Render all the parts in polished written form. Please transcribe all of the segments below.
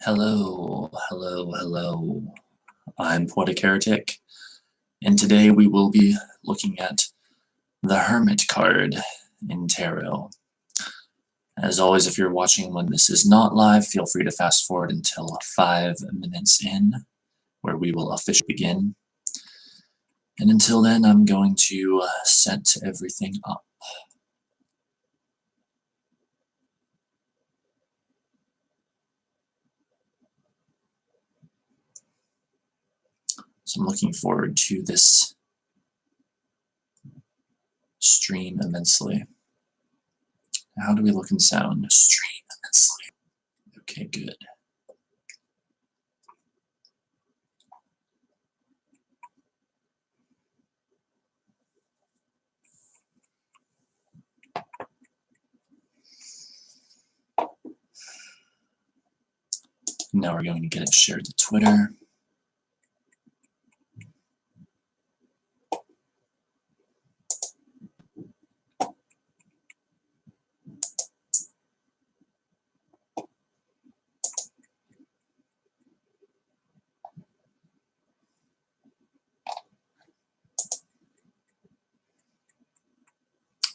Hello, hello, hello. I'm Poetic Heretic, and today we will be looking at the Hermit card in Tarot. As always, if you're watching when this is not live, feel free to fast forward until 5 minutes in, where we will officially begin. And until then, I'm going to set everything up. So I'm looking forward to this stream immensely. How do we look and sound? Stream immensely. Okay, good. Now we're going to get it shared to Twitter.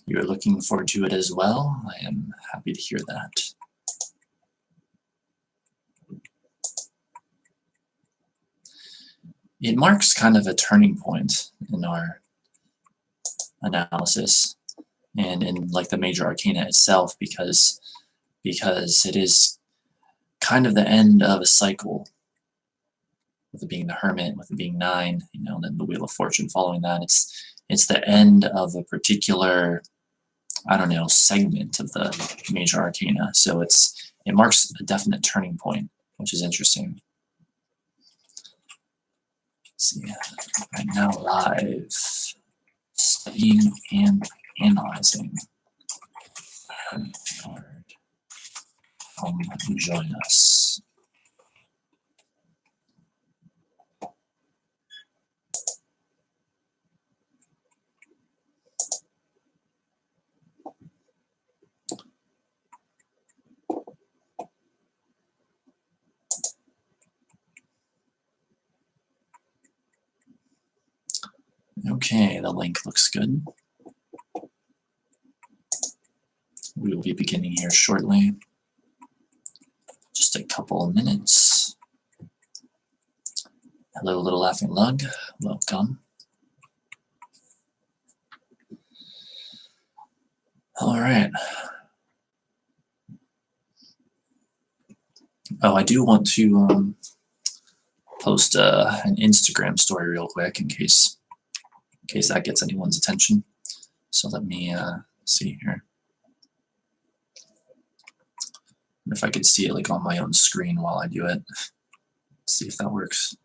You're looking forward to it as well. I am happy to hear that. It marks kind of a turning point in our analysis and in like the major arcana itself because it is kind of the end of a cycle, with it being the Hermit, with it being 9, then the Wheel of Fortune following that. It's the end of a particular, I don't know, segment of the major arcana. So it marks a definite turning point, which is interesting. Let's see, right now live, studying and analyzing. Come join us. Okay, the link looks good. We will be beginning here shortly. Just a couple of minutes. Hello, Little Laughing Lug. Welcome. All right. Oh, I do want to post an Instagram story real quick in case that gets anyone's attention. So let me see here. If I could see it like on my own screen while I do it. See if that works.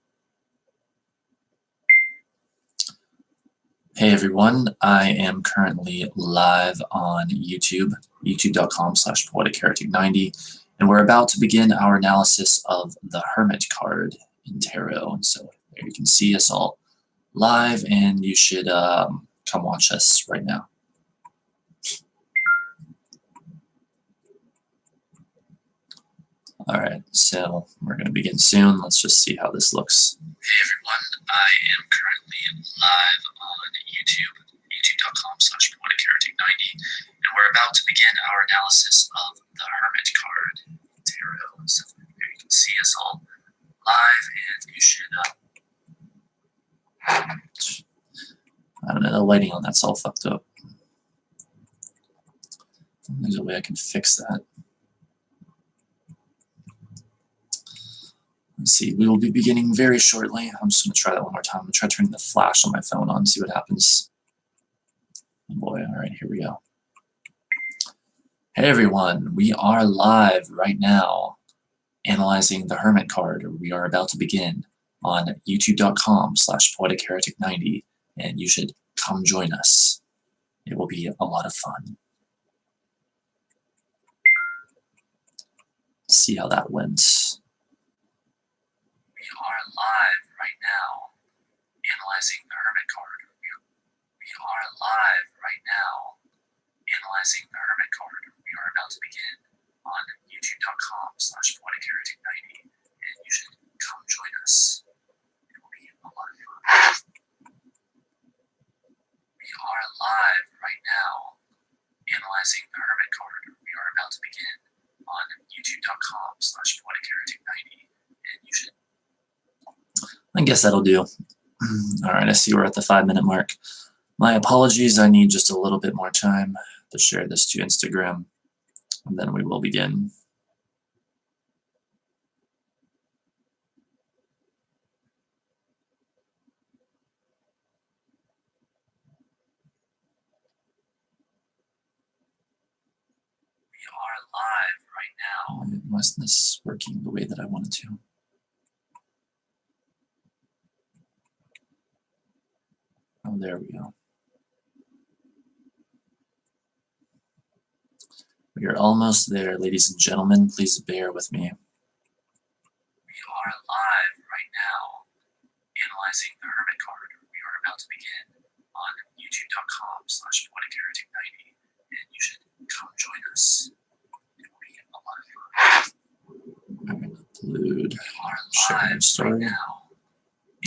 Hey everyone, I am currently live on YouTube, youtube.com/poeticheretic90, and we're about to begin our analysis of the Hermit card in Tarot. And so there you can see us all live, and you should come watch us right now. All right, so we're going to begin soon. Let's just see how this looks. Hey everyone, I am currently live on YouTube, youtube.com/poeticheretic90, and we're about to begin our analysis of the Hermit card in Tarot. So there you can see us all live, and you should I don't know, the lighting on that's all fucked up. There's a way I can fix that. Let's see, we will be beginning very shortly. I'm just going to try that one more time. I'm going to try turning the flash on my phone on, see what happens. Oh boy, all right, here we go. Hey everyone, we are live right now analyzing the Hermit card. We are about to begin on youtube.com/poeticheretic90, and you should come join us. It will be a lot of fun. Let's see how that went. We are live right now analyzing the Hermit card. We are live right now analyzing the Hermit card. We are about to begin on youtube.com/poeticheretic90, live right now analyzing the Hermit card. We are about to begin on youtube.com/poeticheretic90. And you should. I guess that'll do. All right, I see we're at the 5-minute mark. My apologies, I need just a little bit more time to share this to Instagram, and then we will begin. We are live right now. Why wasn't this working the way that I wanted to? Oh, there we go. We are almost there, ladies and gentlemen. Please bear with me. We are live right now analyzing the Hermit card. We are about to begin on youtube.com/poeticheretic90. And you should come join us. It will be a lot of fun. I'm going to upload sharing story. Right now,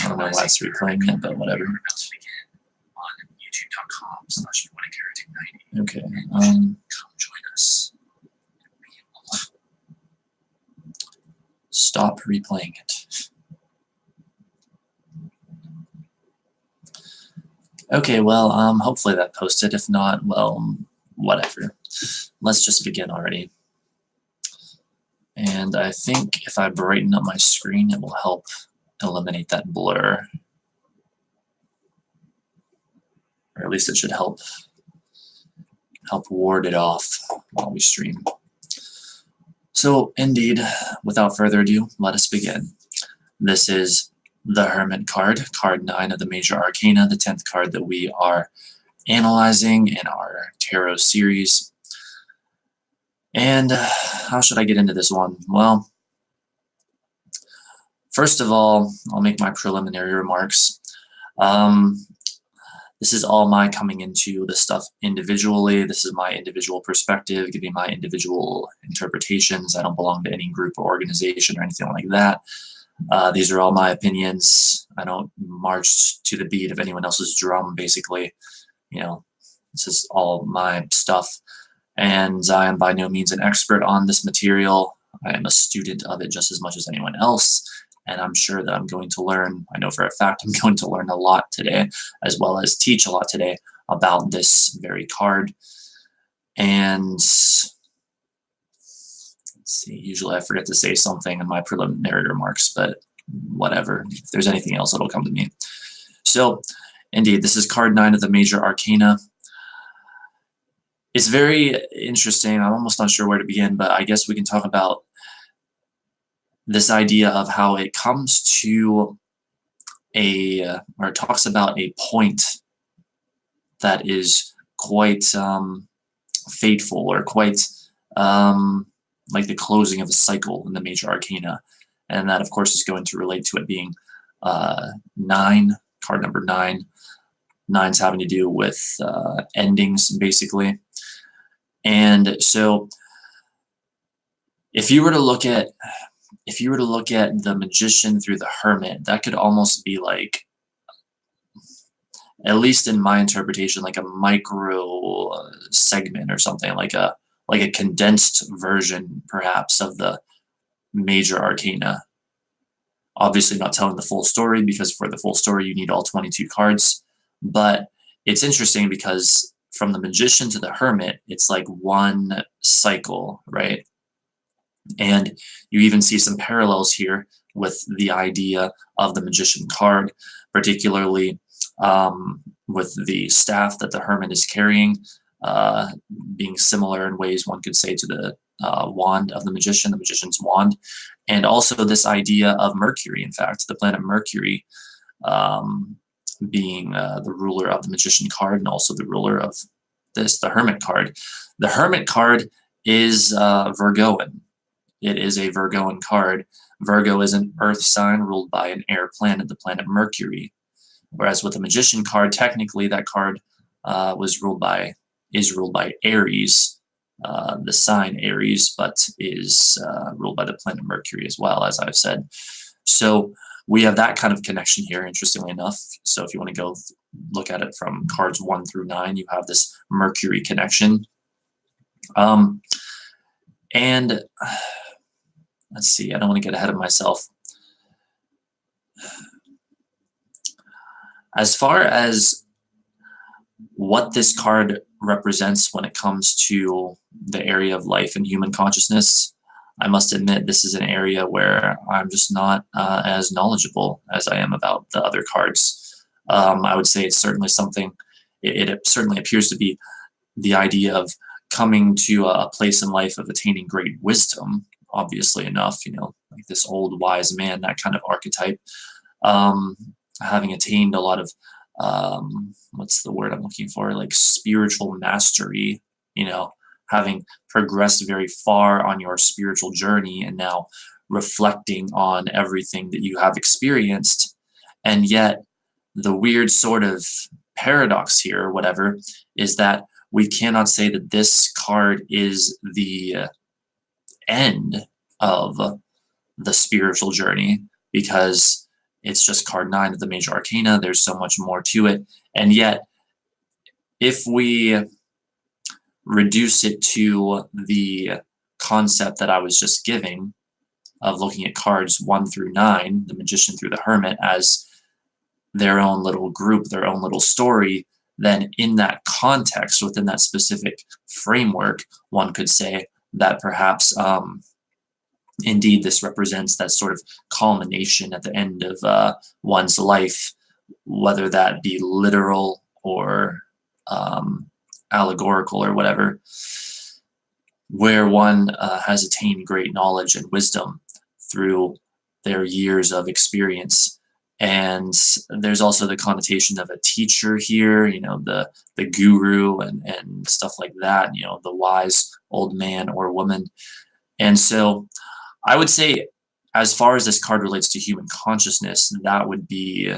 I don't know why it's replaying it, but whatever. We are about to begin on youtube.com/poeticheretic90. Okay. Come join us. Stop replaying it. Okay, well, hopefully that posted. If not, well, whatever. Let's just begin already. And I think if I brighten up my screen, it will help eliminate that blur. Or at least it should help ward it off while we stream. So, indeed, without further ado, let us begin. This is the Hermit card, card 9 of the Major Arcana, the 10th card that we are analyzing in our tarot series. And how should I get into this one? Well, first of all, I'll make my preliminary remarks. This is all my coming into the stuff individually. This is my individual perspective, giving my individual interpretations. I don't belong to any group or organization or anything like that. These are all my opinions. I don't march to the beat of anyone else's drum, basically. You know, this is all my stuff. And I am by no means an expert on this material. I am a student of it just as much as anyone else. And I'm sure that I'm going to learn, I know for a fact I'm going to learn a lot today, as well as teach a lot today about this very card. And let's see, usually I forget to say something in my preliminary remarks, but whatever. If there's anything else, it'll come to me. So, indeed, this is card 9 of the Major Arcana. It's very interesting. I'm almost not sure where to begin, but I guess we can talk about this idea of how it comes to or talks about a point that is quite fateful, or quite like the closing of a cycle in the Major Arcana. And that, of course, is going to relate to it being 9, card number 9. 9's having to do with endings, basically. And so if you were to look at the Magician through the Hermit, that could almost be like, at least in my interpretation, like a micro segment or something, like a condensed version, perhaps, of the Major Arcana. Obviously not telling the full story, because for the full story you need all 22 cards. But it's interesting because from the Magician to the Hermit, it's like one cycle, right? And you even see some parallels here with the idea of the Magician card, particularly with the staff that the Hermit is carrying, being similar in ways one could say to the wand of the Magician, the Magician's wand. And also this idea of Mercury, in fact, the planet Mercury being the ruler of the Magician card, and also the ruler of the Hermit card. The Hermit card is Virgoan. It is a Virgoan card. Virgo is an earth sign ruled by an air planet, the planet Mercury. Whereas with the Magician card, technically that card is ruled by Aries, the sign Aries, but is ruled by the planet Mercury as well, as I've said. So we have that kind of connection here, interestingly enough. So if you want to go look at it from cards 1 through 9, you have this Mercury connection. Um, and let's see, I don't want to get ahead of myself. As far as what this card represents when it comes to the area of life and human consciousness, I must admit this is an area where I'm just not as knowledgeable as I am about the other cards. I would say it's certainly something, it certainly appears to be the idea of coming to a place in life of attaining great wisdom, obviously enough, like this old wise man, that kind of archetype. Having attained a lot of, what's the word I'm looking for, like spiritual mastery, having progressed very far on your spiritual journey and now reflecting on everything that you have experienced. And yet, the weird sort of paradox here, or whatever, is that we cannot say that this card is the end of the spiritual journey, because it's just card 9 of the major arcana. There's so much more to it. And yet, if we reduce it to the concept that I was just giving of looking at cards 1 through 9, the Magician through the Hermit, as their own little group, their own little story, then in that context, within that specific framework, one could say that perhaps indeed this represents that sort of culmination at the end of one's life, whether that be literal or allegorical or whatever, where one has attained great knowledge and wisdom through their years of experience. And there's also the connotation of a teacher here, the guru and stuff like that, the wise old man or woman. And so I would say, as far as this card relates to human consciousness, that would be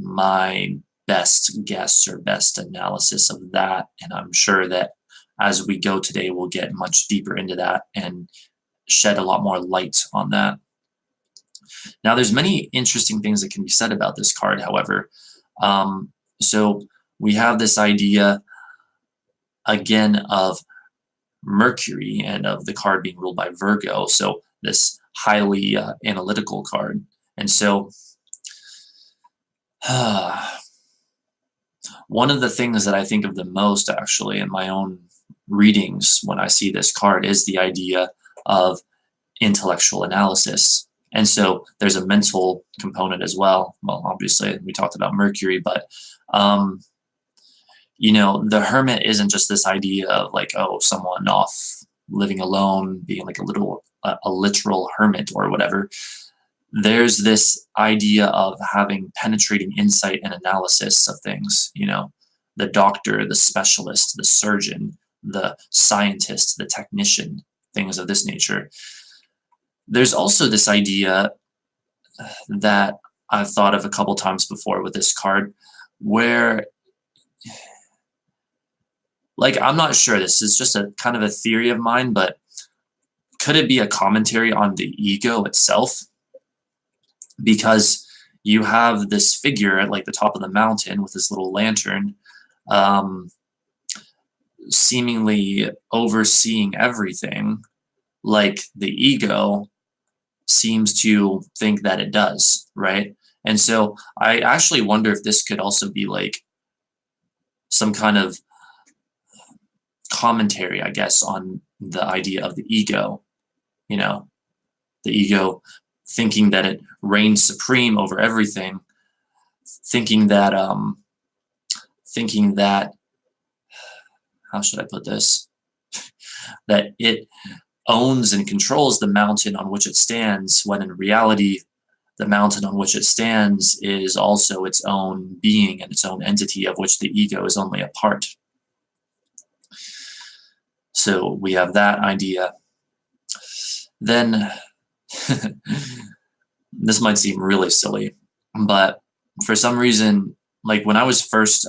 my best guess or best analysis of that. And I'm sure that as we go today, we'll get much deeper into that and shed a lot more light on that. Now, there's many interesting things that can be said about this card, however. So we have this idea, again, of Mercury and of the card being ruled by Virgo, so this highly analytical card. And so one of the things that I think of the most, actually, in my own readings when I see this card is the idea of intellectual analysis. And so there's a mental component as well. Well, obviously, we talked about Mercury, but the hermit isn't just this idea of like, oh, someone off living alone, being like a literal hermit or whatever. There's this idea of having penetrating insight and analysis of things, the doctor, the specialist, the surgeon, the scientist, the technician, things of this nature. There's also this idea that I've thought of a couple times before with this card, where, like, I'm not sure, this is just a kind of a theory of mine, but could it be a commentary on the ego itself? Because you have this figure at like the top of the mountain with this little lantern, seemingly overseeing everything, like the ego seems to think that it does, right? And so I actually wonder if this could also be like some kind of commentary, I guess, on the idea of the ego, the ego thinking that it reigns supreme over everything, thinking that, how should I put this? That it owns and controls the mountain on which it stands, when in reality, the mountain on which it stands is also its own being and its own entity, of which the ego is only a part. So we have that idea. Then, this might seem really silly, but for some reason, like when I was first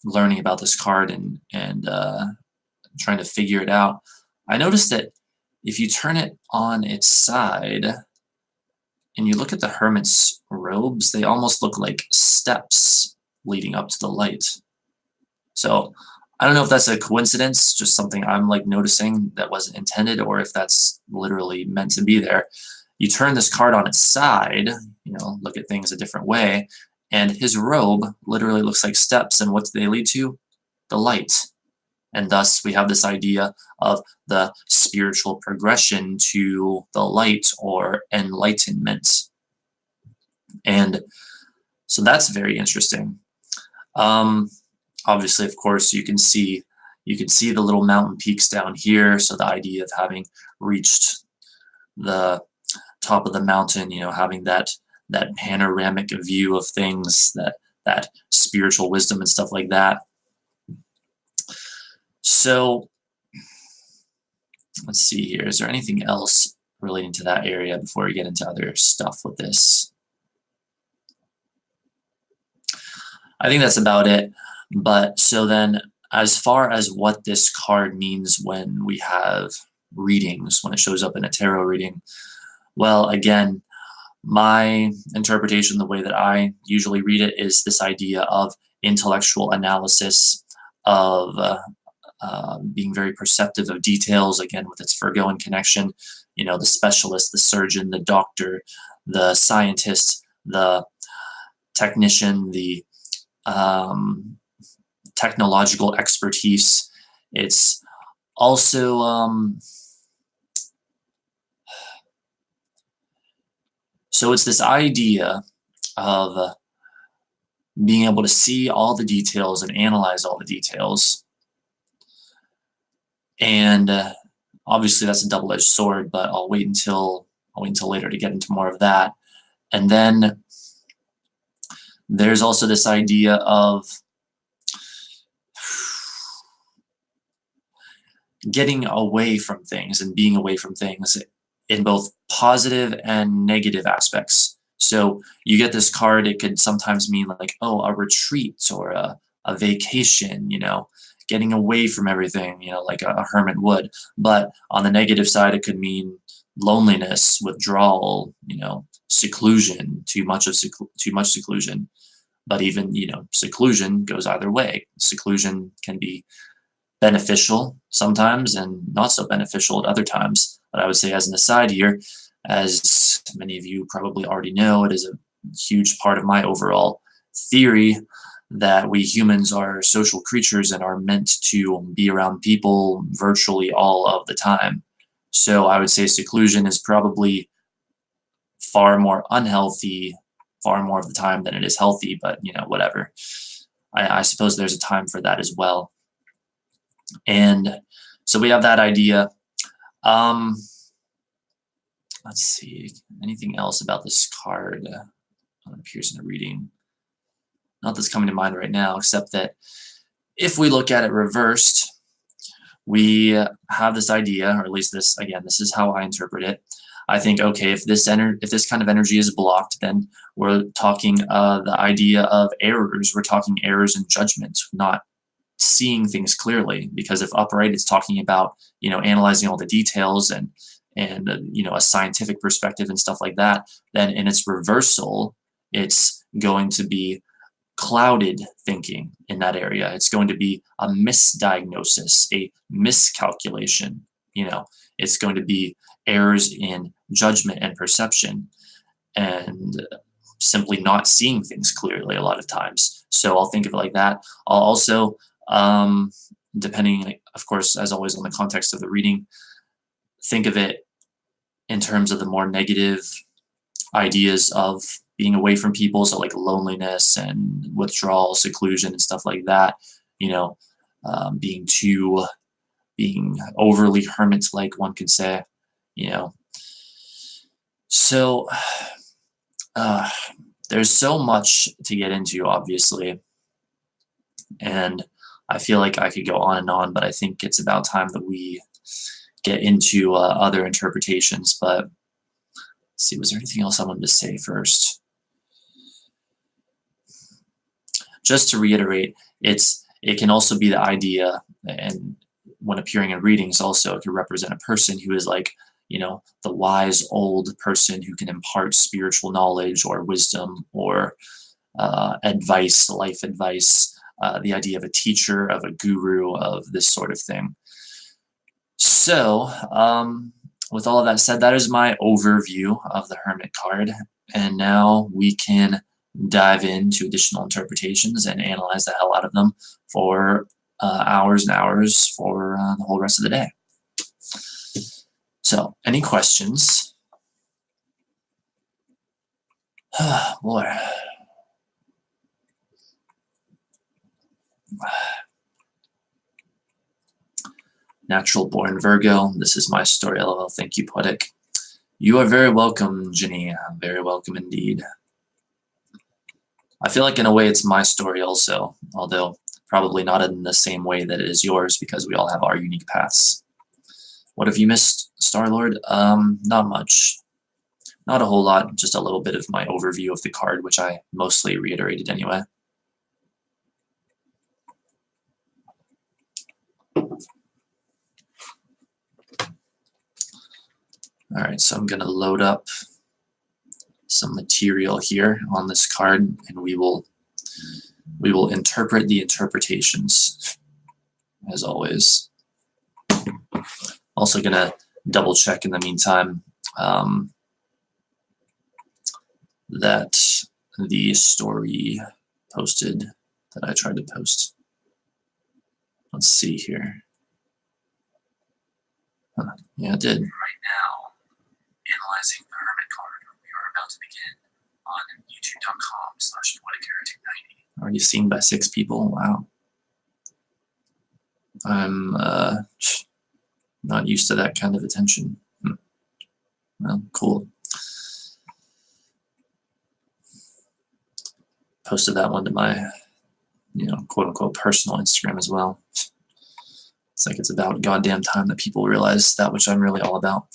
learning about this card and trying to figure it out, I noticed that if you turn it on its side and you look at the hermit's robes, they almost look like steps leading up to the light. So I don't know if that's a coincidence, just something I'm like noticing that wasn't intended, or if that's literally meant to be there. You turn this card on its side, look at things a different way, and his robe literally looks like steps, and what do they lead to? The light. And thus we have this idea of the spiritual progression to the light or enlightenment. And so that's very interesting. Obviously, of course, you can see the little mountain peaks down here. So the idea of having reached the top of the mountain, having that panoramic view of things, that spiritual wisdom and stuff like that. So let's see here. Is there anything else relating to that area before we get into other stuff with this? I think that's about it. But so then, as far as what this card means when we have readings, when it shows up in a tarot reading, well, again, my interpretation, the way that I usually read it, is this idea of intellectual analysis, of being very perceptive of details, again, with its Virgoan connection, the specialist, the surgeon, the doctor, the scientist, the technician, the technological expertise. It's also so it's this idea of being able to see all the details and analyze all the details. And obviously that's a double-edged sword, but I'll wait until later to get into more of that. And then there's also this idea of getting away from things and being away from things in both positive and negative aspects. So you get this card, it could sometimes mean like, oh, a retreat or a vacation, getting away from everything, like a hermit would. But on the negative side, it could mean loneliness, withdrawal, seclusion, too much seclusion. But even, seclusion goes either way. Seclusion can be beneficial sometimes and not so beneficial at other times. But I would say, as an aside here, as many of you probably already know, it is a huge part of my overall theory that we humans are social creatures and are meant to be around people virtually all of the time. So I would say seclusion is probably far more unhealthy far more of the time than it is healthy, but whatever. I suppose there's a time for that as well. And so we have that idea. Let's see, anything else about this card that appears in a reading? Not that's coming to mind right now, except that if we look at it reversed, we have this idea, or at least this, again, this is how I interpret it. I think, okay, if this kind of energy is blocked, then we're talking the idea of errors. We're talking errors in judgment, not seeing things clearly. Because if upright, it's talking about analyzing all the details and a scientific perspective and stuff like that. Then in its reversal, it's going to be clouded thinking in that area. It's going to be a misdiagnosis, a miscalculation. It's going to be errors in judgment and perception, and simply not seeing things clearly a lot of times. So I'll think of it like that. I'll also, depending, of course, as always, on the context of the reading, think of it in terms of the more negative ideas of being away from people, so like loneliness and withdrawal, seclusion, and stuff like that. Being overly hermit-like, one could say. So there's so much to get into, obviously, and I feel like I could go on and on, but I think it's about time that we get into other interpretations. But let's see, was there anything else I wanted to say first? Just to reiterate, it can also be the idea, and when appearing in readings also, it could represent a person who is like, the wise old person who can impart spiritual knowledge or wisdom or advice, life advice, the idea of a teacher, of a guru, of this sort of thing. So, with all of that said, that is my overview of the Hermit card. And now we can dive into additional interpretations and analyze the hell out of them for hours and hours for the whole rest of the day. So, any questions? Boy. Natural born Virgo. This is my story, LOL. Thank you, Poetic. You are very welcome, Ginny. Very welcome indeed. I feel like in a way it's my story also, although probably not in the same way that it is yours because we all have our unique paths. What have you missed, Star-Lord? Not much. Not a whole lot, just a little bit of my overview of the card, which I mostly reiterated anyway. All right, so I'm going to load up some material here on this card, and we will interpret the interpretations, as always. Also going to double check in the meantime that the story posted that I tried to post. Let's see here. Yeah, it did. Right now, analyzing the Hermit card. We are about to begin on youtube.com/poeticheretic90. Already seen by 6 people. Wow. I'm not used to that kind of attention. Well, cool. Posted that one to my, quote unquote personal Instagram as well. It's like it's about goddamn time that people realize that which I'm really all about.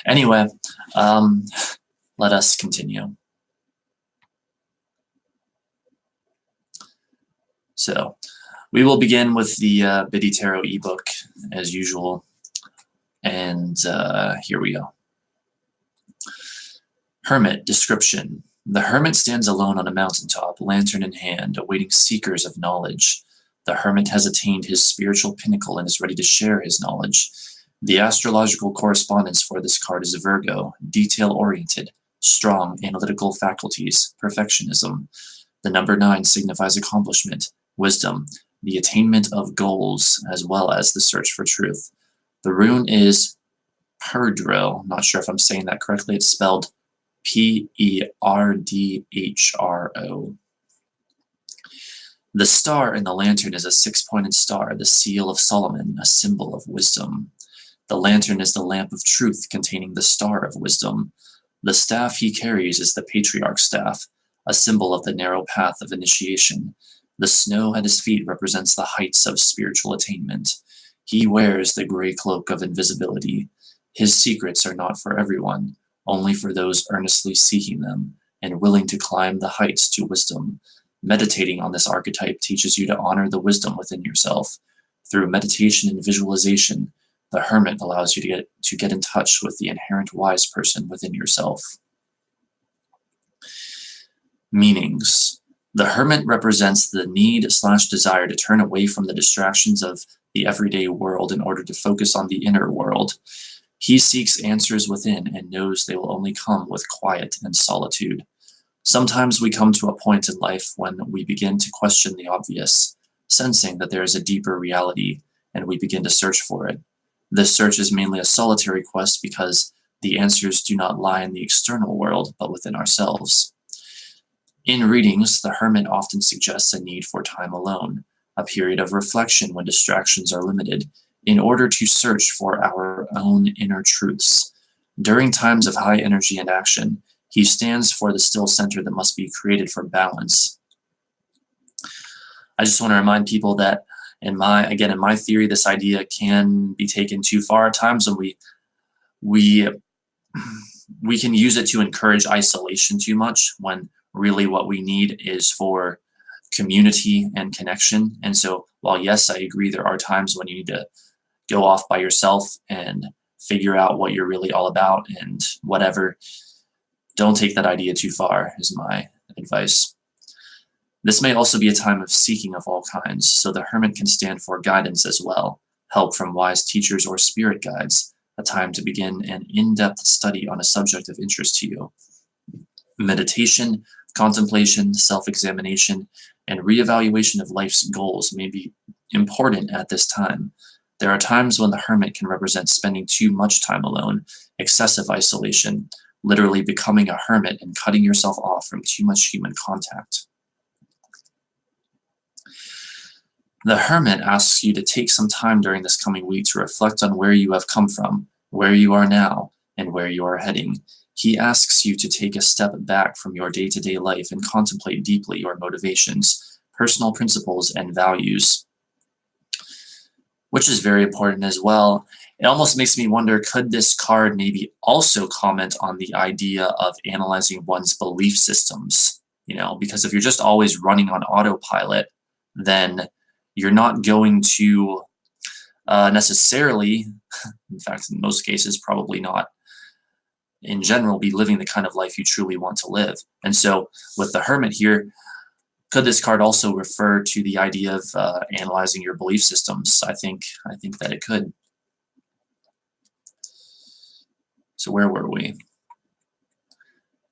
Anyway, let us continue. So, we will begin with the Biddy Tarot ebook as usual, and here we go. Hermit description. The hermit stands alone on a mountaintop, lantern in hand, awaiting seekers of knowledge. The hermit has attained his spiritual pinnacle and is ready to share his knowledge. The astrological correspondence for this card is Virgo, detail-oriented, strong analytical faculties, perfectionism. The number 9 signifies accomplishment, wisdom, the attainment of goals, as well as the search for truth. The rune is Perdro. Not sure if I'm saying that correctly. It's spelled P-E-R-D-H-R-O. The star in the lantern is a 6-pointed star, the seal of Solomon, a symbol of wisdom. The lantern is the lamp of truth containing the star of wisdom. The staff he carries is the patriarch's staff, a symbol of the narrow path of initiation. The snow at his feet represents the heights of spiritual attainment. He wears the gray cloak of invisibility. His secrets are not for everyone, only for those earnestly seeking them and willing to climb the heights to wisdom. Meditating on this archetype teaches you to honor the wisdom within yourself. Through meditation and visualization, the hermit allows you to get in touch with the inherent wise person within yourself. Meanings. The hermit represents the need/desire to turn away from the distractions of the everyday world in order to focus on the inner world. He seeks answers within and knows they will only come with quiet and solitude. Sometimes we come to a point in life when we begin to question the obvious, sensing that there is a deeper reality, and we begin to search for it. This search is mainly a solitary quest because the answers do not lie in the external world, but within ourselves. In readings, the hermit often suggests a need for time alone, a period of reflection when distractions are limited, in order to search for our own inner truths. During times of high energy and action, he stands for the still center that must be created for balance. I just want to remind people that in my theory, this idea can be taken too far at times, and we can use it to encourage isolation too much when really what we need is for community and connection. And so while yes, I agree there are times when you need to go off by yourself and figure out what you're really all about and whatever, don't take that idea too far is my advice. This may also be a time of seeking of all kinds, so the hermit can stand for guidance as well, help from wise teachers or spirit guides, a time to begin an in-depth study on a subject of interest to you. Meditation, contemplation, self-examination, and reevaluation of life's goals may be important at this time. There are times when the hermit can represent spending too much time alone, excessive isolation, literally becoming a hermit and cutting yourself off from too much human contact. The hermit asks you to take some time during this coming week to reflect on where you have come from, where you are now, and where you are heading. He asks you to take a step back from your day-to-day life and contemplate deeply your motivations, personal principles, and values, which is very important as well. It almost makes me wonder, could this card maybe also comment on the idea of analyzing one's belief systems? Because if you're just always running on autopilot, then you're not going to necessarily, in fact, in most cases, probably not in general, be living the kind of life you truly want to live. And so with the hermit here, could this card also refer to the idea of analyzing your belief systems? I think that it could. So where were we?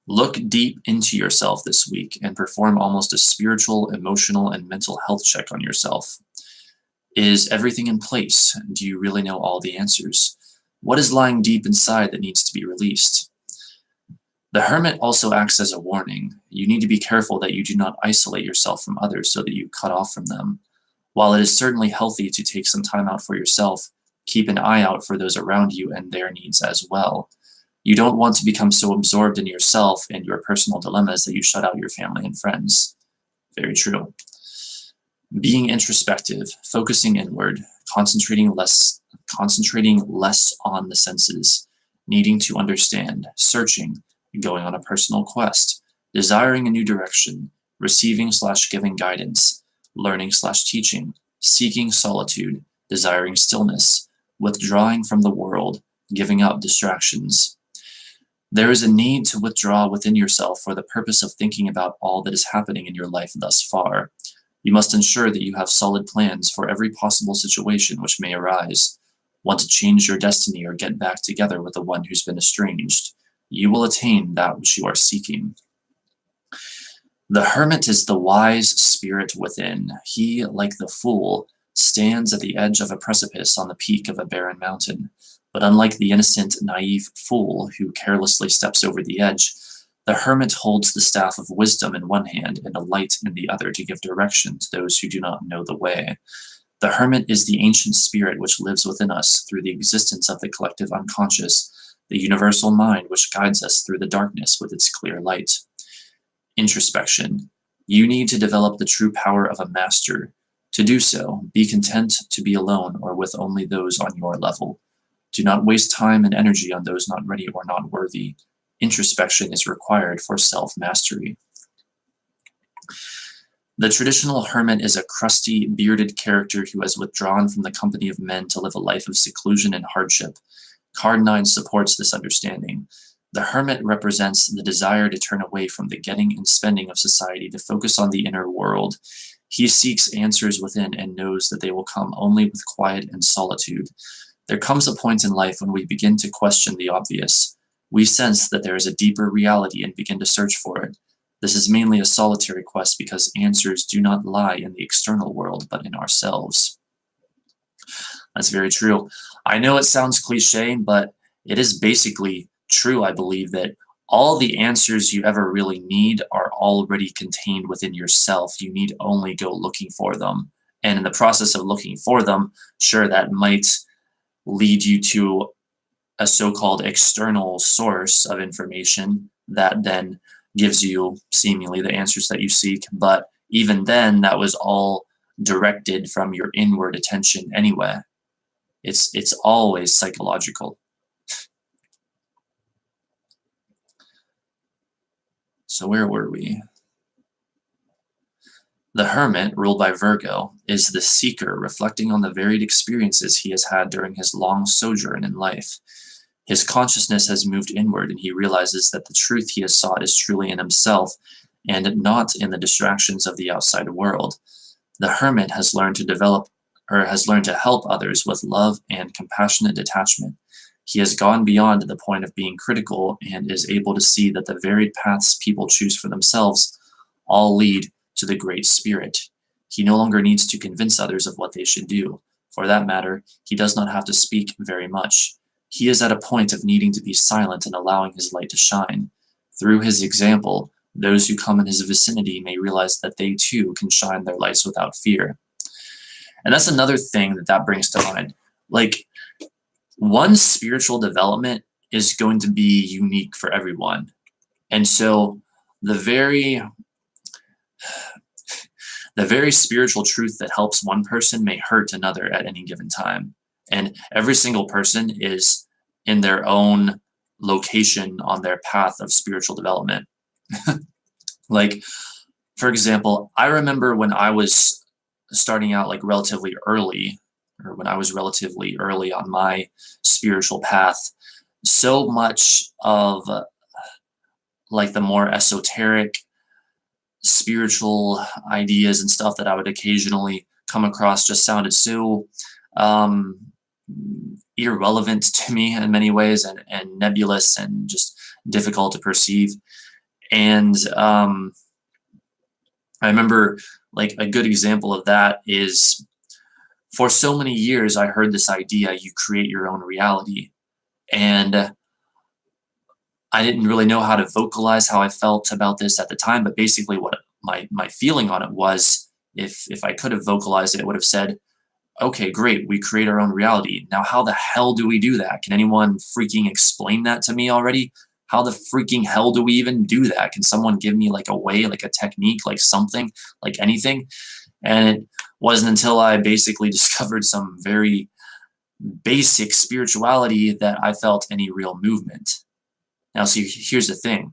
Look deep into yourself this week and perform almost a spiritual, emotional, and mental health check on yourself. Is everything in place? Do you really know all the answers? What is lying deep inside that needs to be released? The hermit also acts as a warning. You need to be careful that you do not isolate yourself from others so that you cut off from them. While it is certainly healthy to take some time out for yourself, keep an eye out for those around you and their needs as well. You don't want to become so absorbed in yourself and your personal dilemmas that you shut out your family and friends. Very true. Being introspective, focusing inward, concentrating less on the senses, needing to understand, searching, going on a personal quest, desiring a new direction, receiving/giving guidance, learning/teaching, seeking solitude, desiring stillness, withdrawing from the world, giving up distractions. There is a need to withdraw within yourself for the purpose of thinking about all that is happening in your life thus far. You must ensure that you have solid plans for every possible situation which may arise. Want to change your destiny or get back together with the one who's been estranged. You will attain that which you are seeking. The hermit is the wise spirit within. He, like the fool, stands at the edge of a precipice on the peak of a barren mountain. But unlike the innocent, naive fool who carelessly steps over the edge, the hermit holds the staff of wisdom in one hand and a light in the other to give direction to those who do not know the way. The hermit is the ancient spirit which lives within us through the existence of the collective unconscious, the universal mind which guides us through the darkness with its clear light. Introspection. You need to develop the true power of a master. To do so, be content to be alone or with only those on your level. Do not waste time and energy on those not ready or not worthy. Introspection is required for self-mastery. The traditional hermit is a crusty, bearded character who has withdrawn from the company of men to live a life of seclusion and hardship. Card 9 supports this understanding. The hermit represents the desire to turn away from the getting and spending of society to focus on the inner world. He seeks answers within and knows that they will come only with quiet and solitude. There comes a point in life when we begin to question the obvious. We sense that there is a deeper reality and begin to search for it. This is mainly a solitary quest because answers do not lie in the external world, but in ourselves. That's very true. I know it sounds cliche, but it is basically true, I believe, that all the answers you ever really need are already contained within yourself. You need only go looking for them. And in the process of looking for them, sure, that might lead you to a so-called external source of information that then gives you seemingly the answers that you seek. But even then, that was all directed from your inward attention anyway. It's always psychological. So where were we? The hermit, ruled by Virgo, is the seeker reflecting on the varied experiences he has had during his long sojourn in life. His consciousness has moved inward and he realizes that the truth he has sought is truly in himself and not in the distractions of the outside world. The hermit has learned to develop or has learned to help others with love and compassionate detachment. He has gone beyond the point of being critical and is able to see that the varied paths people choose for themselves all lead to the Great Spirit. He no longer needs to convince others of what they should do. For that matter, he does not have to speak very much. He is at a point of needing to be silent and allowing his light to shine. Through his example, those who come in his vicinity may realize that they too can shine their lights without fear. And that's another thing that brings to mind. Like, one's spiritual development is going to be unique for everyone. And so the very spiritual truth that helps one person may hurt another at any given time. And every single person is in their own location on their path of spiritual development. Like, for example, I remember when I was starting out like relatively early, or when I was relatively early on my spiritual path, so much of like the more esoteric spiritual ideas and stuff that I would occasionally come across just sounded so irrelevant to me in many ways, and nebulous and just difficult to perceive. And I remember, like, a good example of that is, for so many years I heard this idea, you create your own reality. And I didn't really know how to vocalize how I felt about this at the time, but basically what my feeling on it was, if I could have vocalized it, it would have said, okay, great, we create our own reality. Now, how the hell do we do that? Can anyone freaking explain that to me already? How the freaking hell do we even do that? Can someone give me like a way, like a technique, like something, like anything? And it wasn't until I basically discovered some very basic spirituality that I felt any real movement. Now, see, here's the thing.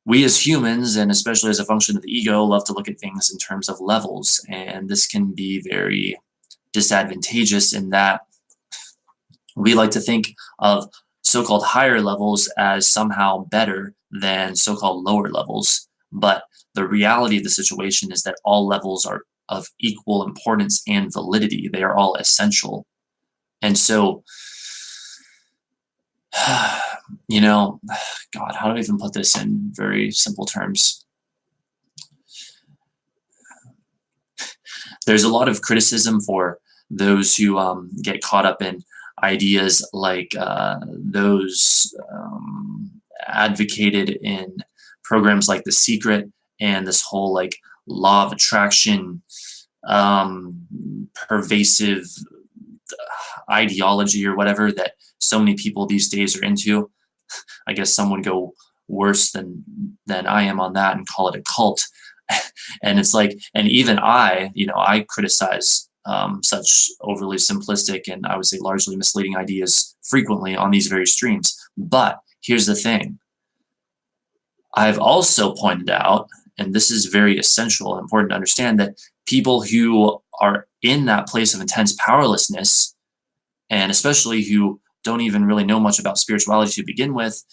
We as humans, and especially as a function of the ego, love to look at things in terms of levels. And this can be very disadvantageous in that we like to think of so-called higher levels as somehow better than so-called lower levels. But the reality of the situation is that all levels are of equal importance and validity. They are all essential. And so, you know, God, how do I even put this in very simple terms? There's a lot of criticism for those who get caught up in ideas like those advocated in programs like The Secret and this whole like law of attraction pervasive ideology or whatever that so many people these days are into. I guess some would go worse than I am on that and call it a cult. And it's like, and even I criticize such overly simplistic and I would say largely misleading ideas frequently on these very streams. But here's the thing. I've also pointed out, and this is very essential and important to understand, that people who are in that place of intense powerlessness, and especially who don't even really know much about spirituality to begin with,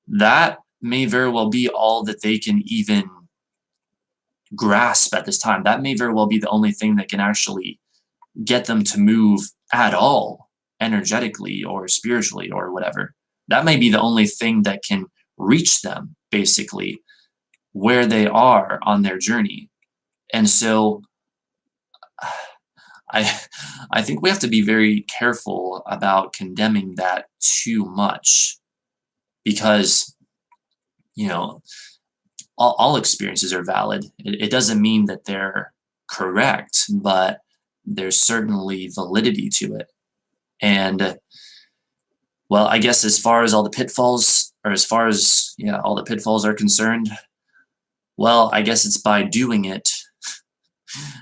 that may very well be all that they can even grasp at this time. That may very well be the only thing that can actually get them to move at all, energetically or spiritually or whatever. That may be the only thing that can reach them, basically, where they are on their journey. And so I think we have to be very careful about condemning that too much, because, you know, all experiences are valid. It doesn't mean that they're correct, but there's certainly validity to it. And, well, I guess as far as all the pitfalls, or as far as, all the pitfalls are concerned, well, I guess it's by doing it,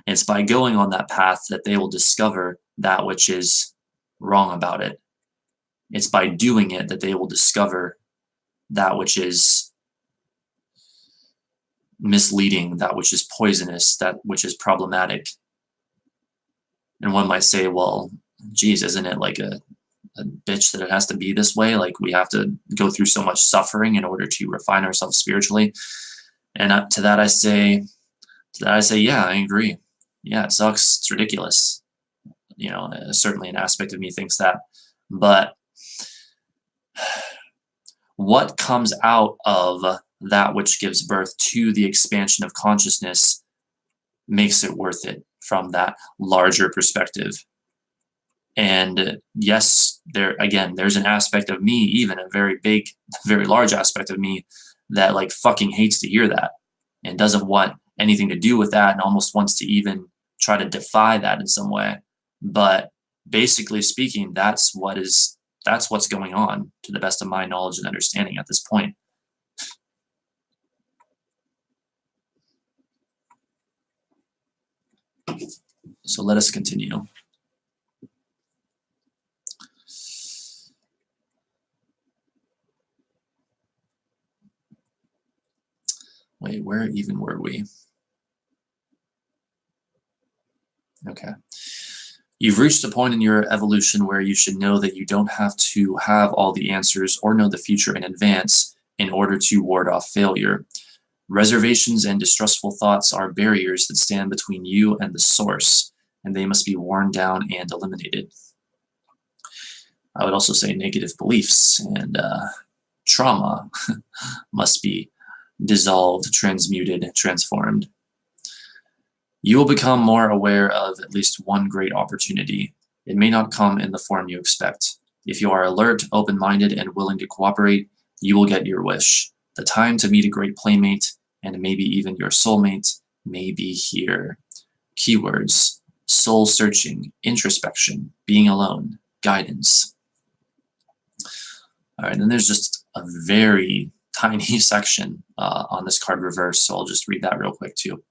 it's by going on that path that they will discover that which is wrong about it. It's by doing it that they will discover that which is misleading, that which is poisonous, that which is problematic. And one might say, well, geez, isn't it like a a bitch that it has to be this way. Like, we have to go through so much suffering in order to refine ourselves spiritually. And to that I say, yeah, I agree. Yeah, it sucks. It's ridiculous. Certainly an aspect of me thinks that. But what comes out of that which gives birth to the expansion of consciousness makes it worth it from that larger perspective. And yes, there's an aspect of me, even a very big, very large aspect of me, that like fucking hates to hear that and doesn't want anything to do with that and almost wants to even try to defy that in some way. But basically speaking, that's what's going on, to the best of my knowledge and understanding at this point. So let us continue. Wait, where even were we? Okay. You've reached a point in your evolution where you should know that you don't have to have all the answers or know the future in advance in order to ward off failure. Reservations and distrustful thoughts are barriers that stand between you and the source, and they must be worn down and eliminated. I would also say negative beliefs and trauma must be dissolved, transmuted, transformed. You will become more aware of at least one great opportunity. It may not come in the form you expect. If you are alert, open-minded, and willing to cooperate, you will get your wish. The time to meet a great playmate, and maybe even your soulmate, may be here. Keywords: soul searching, introspection, being alone, guidance. All right, then there's just a very tiny section on this card reversed, so I'll just read that real quick too.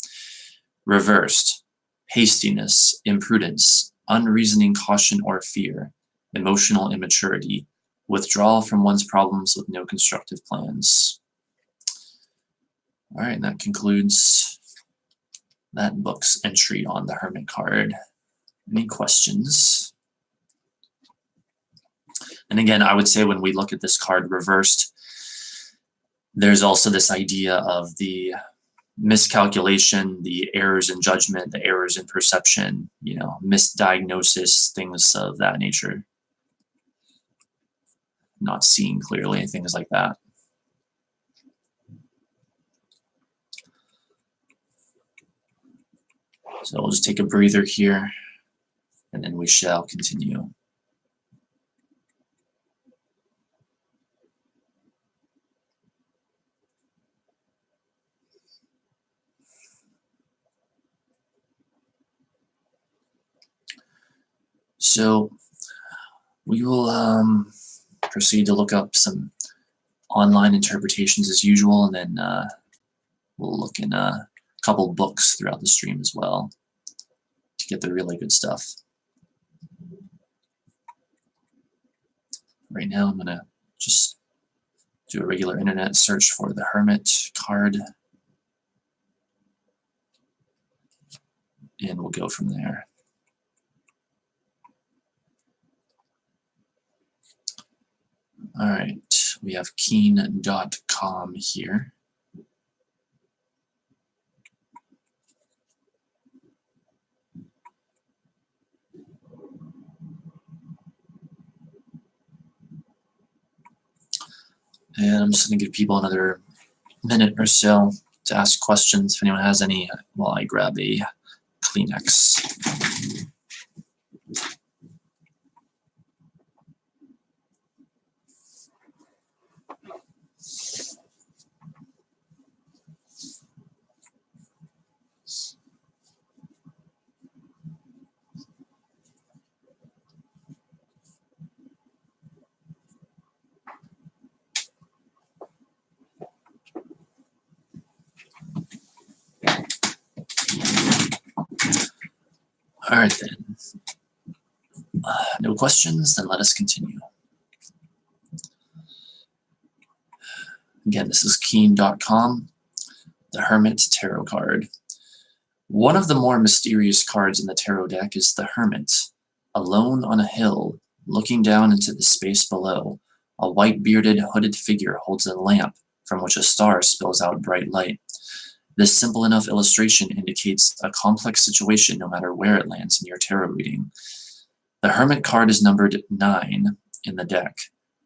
Reversed: hastiness, imprudence, unreasoning caution or fear, emotional immaturity, withdrawal from one's problems with no constructive plans. All right, and that concludes that book's entry on the Hermit card. Any questions? And again, I would say when we look at this card reversed, there's also this idea of the miscalculation, the errors in judgment, the errors in perception, misdiagnosis, things of that nature. Not seeing clearly, things like that. So we'll just take a breather here, and then we shall continue. So we will proceed to look up some online interpretations as usual, and then we'll look in a couple books throughout the stream as well to get the really good stuff. Right now I'm going to just do a regular internet search for the Hermit card, and we'll go from there. All right, we have keen.com here. And I'm just going to give people another minute or so to ask questions if anyone has any while I grab a Kleenex. All right, then. No questions? Then let us continue. Again, this is keen.com, the Hermit Tarot card. One of the more mysterious cards in the tarot deck is the Hermit. Alone on a hill, Looking down into the space below, a white-bearded, hooded figure holds a lamp from which a star spills out bright light. This simple enough illustration indicates a complex situation no matter where it lands in your tarot reading. The Hermit card is numbered 9 in the deck.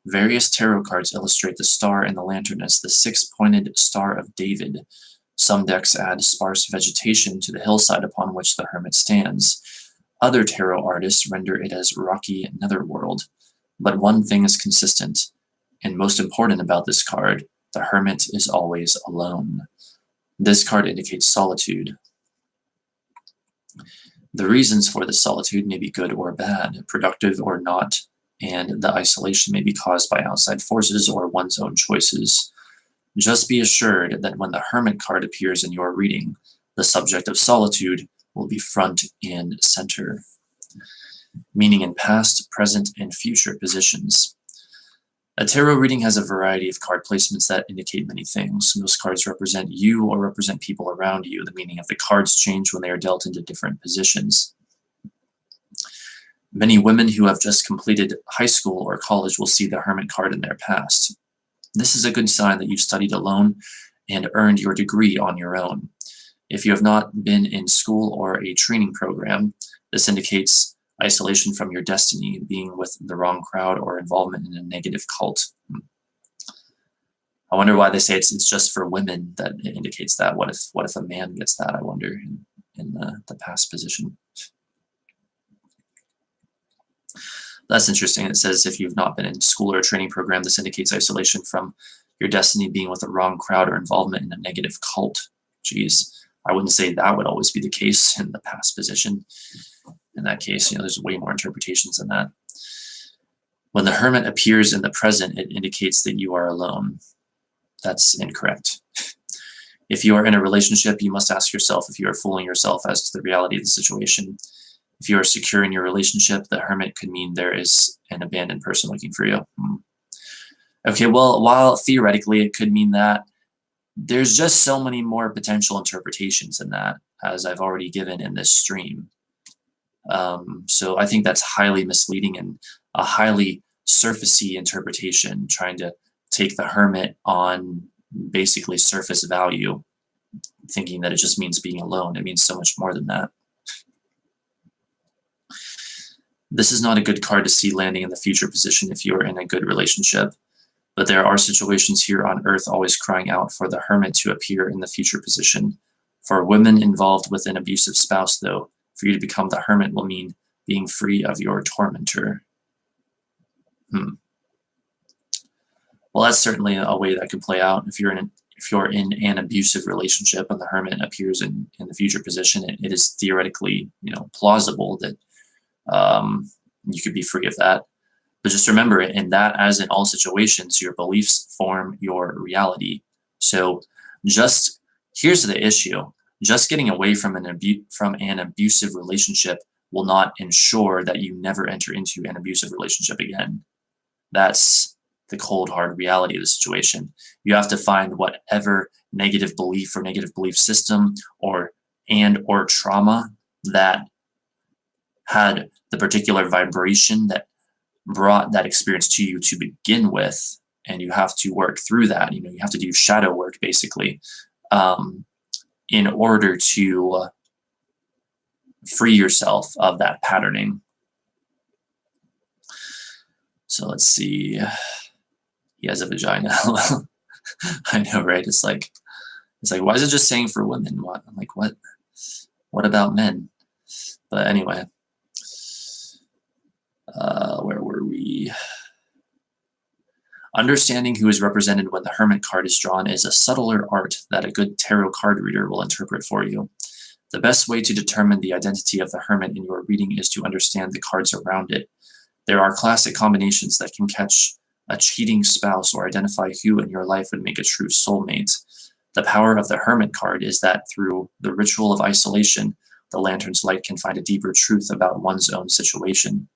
Various tarot cards illustrate the star and the lantern as the six-pointed Star of David. Some decks add sparse vegetation to the hillside upon which the Hermit stands. Other tarot artists render it as rocky netherworld. But one thing is consistent, and most important about this card: the Hermit is always alone. This card indicates solitude. The reasons for this solitude may be good or bad, productive or not, and the isolation may be caused by outside forces or one's own choices. Just be assured that when the Hermit card appears in your reading, the subject of solitude will be front and center, meaning in past, present, and future positions. A tarot reading has a variety of card placements that indicate many things. Most cards represent you or represent people around you. The meaning of the cards change when they are dealt into different positions. Many women who have just completed high school or college will see the Hermit card in their past. This is a good sign that you studied alone and earned your degree on your own. If you have not been in school or a training program, this indicates isolation from your destiny, being with the wrong crowd, or involvement in a negative cult. I wonder why they say it's just for women that it indicates that. What if a man gets that, I wonder, in the past position. That's interesting. It says if you've not been in school or a training program, this indicates isolation from your destiny, being with the wrong crowd, or involvement in a negative cult. Geez, I wouldn't say that would always be the case in the past position. In that case, there's way more interpretations than that. When the Hermit appears in the present, it indicates that you are alone. That's incorrect. If you are in a relationship, you must ask yourself if you are fooling yourself as to the reality of the situation. If you are secure in your relationship, the Hermit could mean there is an abandoned person looking for you. Okay, well, while theoretically it could mean that, there's just so many more potential interpretations than that, as I've already given in this stream. So I think that's highly misleading and a highly surfacey interpretation, trying to take the Hermit on basically surface value, thinking that it just means being alone. It means so much more than that. This is not a good card to see landing in the future position if you are in a good relationship, but there are situations here on Earth always crying out for the Hermit to appear in the future position. For women involved with an abusive spouse, though, for you to become the Hermit will mean being free of your tormentor. Well, that's certainly a way that could play out. If you're in an abusive relationship and the Hermit appears in the future position, it is theoretically, plausible that you could be free of that. But just remember, in that, as in all situations, your beliefs form your reality. So here's the issue. Just getting away from an abusive relationship will not ensure that you never enter into an abusive relationship again. That's the cold, hard reality of the situation. You have to find whatever negative belief or negative belief system or trauma that had the particular vibration that brought that experience to you to begin with, and you have to work through that. You have to do shadow work, basically, in order to free yourself of that patterning. So let's see. He has a vagina. I know, right? It's like, why is it just saying for women? I'm like, what? What about men? But anyway, where were we? Understanding who is represented when the Hermit card is drawn is a subtler art that a good tarot card reader will interpret for you. The best way to determine the identity of the Hermit in your reading is to understand the cards around it. There are classic combinations that can catch a cheating spouse or identify who in your life would make a true soulmate. The power of the Hermit card is that through the ritual of isolation, the lantern's light can find a deeper truth about one's own situation.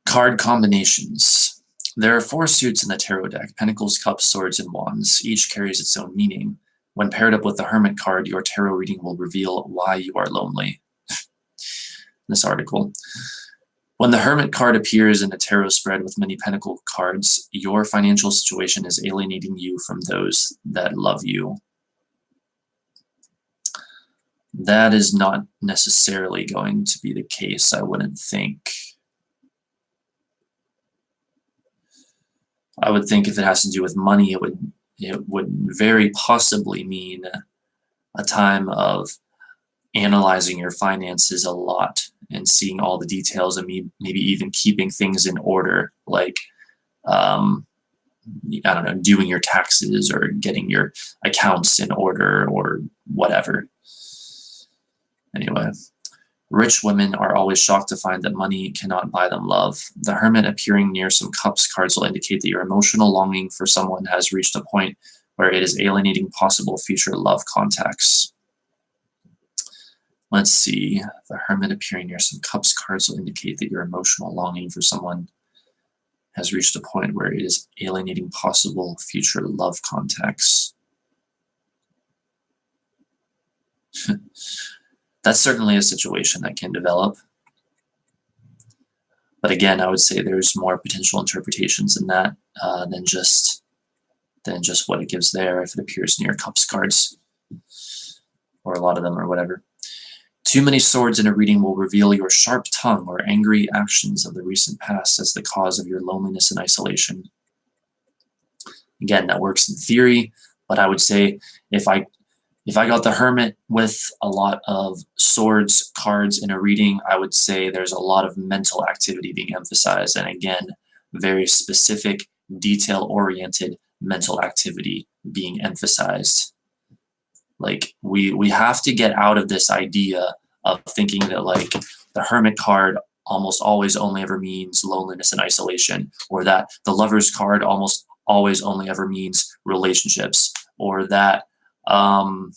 Card combinations. There are 4 suits in the tarot deck: Pentacles, Cups, Swords, and Wands. Each carries its own meaning. When paired up with the Hermit card, your tarot reading will reveal why you are lonely. this article. When the Hermit card appears in a tarot spread with many pentacle cards, your financial situation is alienating you from those that love you. That is not necessarily going to be the case, I wouldn't think. I would think if it has to do with money, it would very possibly mean a time of analyzing your finances a lot and seeing all the details, and maybe even keeping things in order, like I don't know, doing your taxes or getting your accounts in order or whatever. Anyway, rich women are always shocked to find that money cannot buy them love. The Hermit appearing near some cups cards will indicate that your emotional longing for someone has reached a point where it is alienating possible future love contacts. Let's see. The Hermit appearing near some cups cards will indicate that your emotional longing for someone has reached a point where it is alienating possible future love contacts. That's certainly a situation that can develop. But again, I would say there's more potential interpretations in that than just what it gives there if it appears near cups cards, or a lot of them or whatever. Too many swords in a reading will reveal your sharp tongue or angry actions of the recent past as the cause of your loneliness and isolation. Again, that works in theory, but I would say if I got the Hermit with a lot of swords cards in a reading, I would say there's a lot of mental activity being emphasized, and again, very specific, detail-oriented mental activity being emphasized. Like, we have to get out of this idea of thinking that, like, the Hermit card almost always only ever means loneliness and isolation, or that the Lover's card almost always only ever means relationships, or that, hell,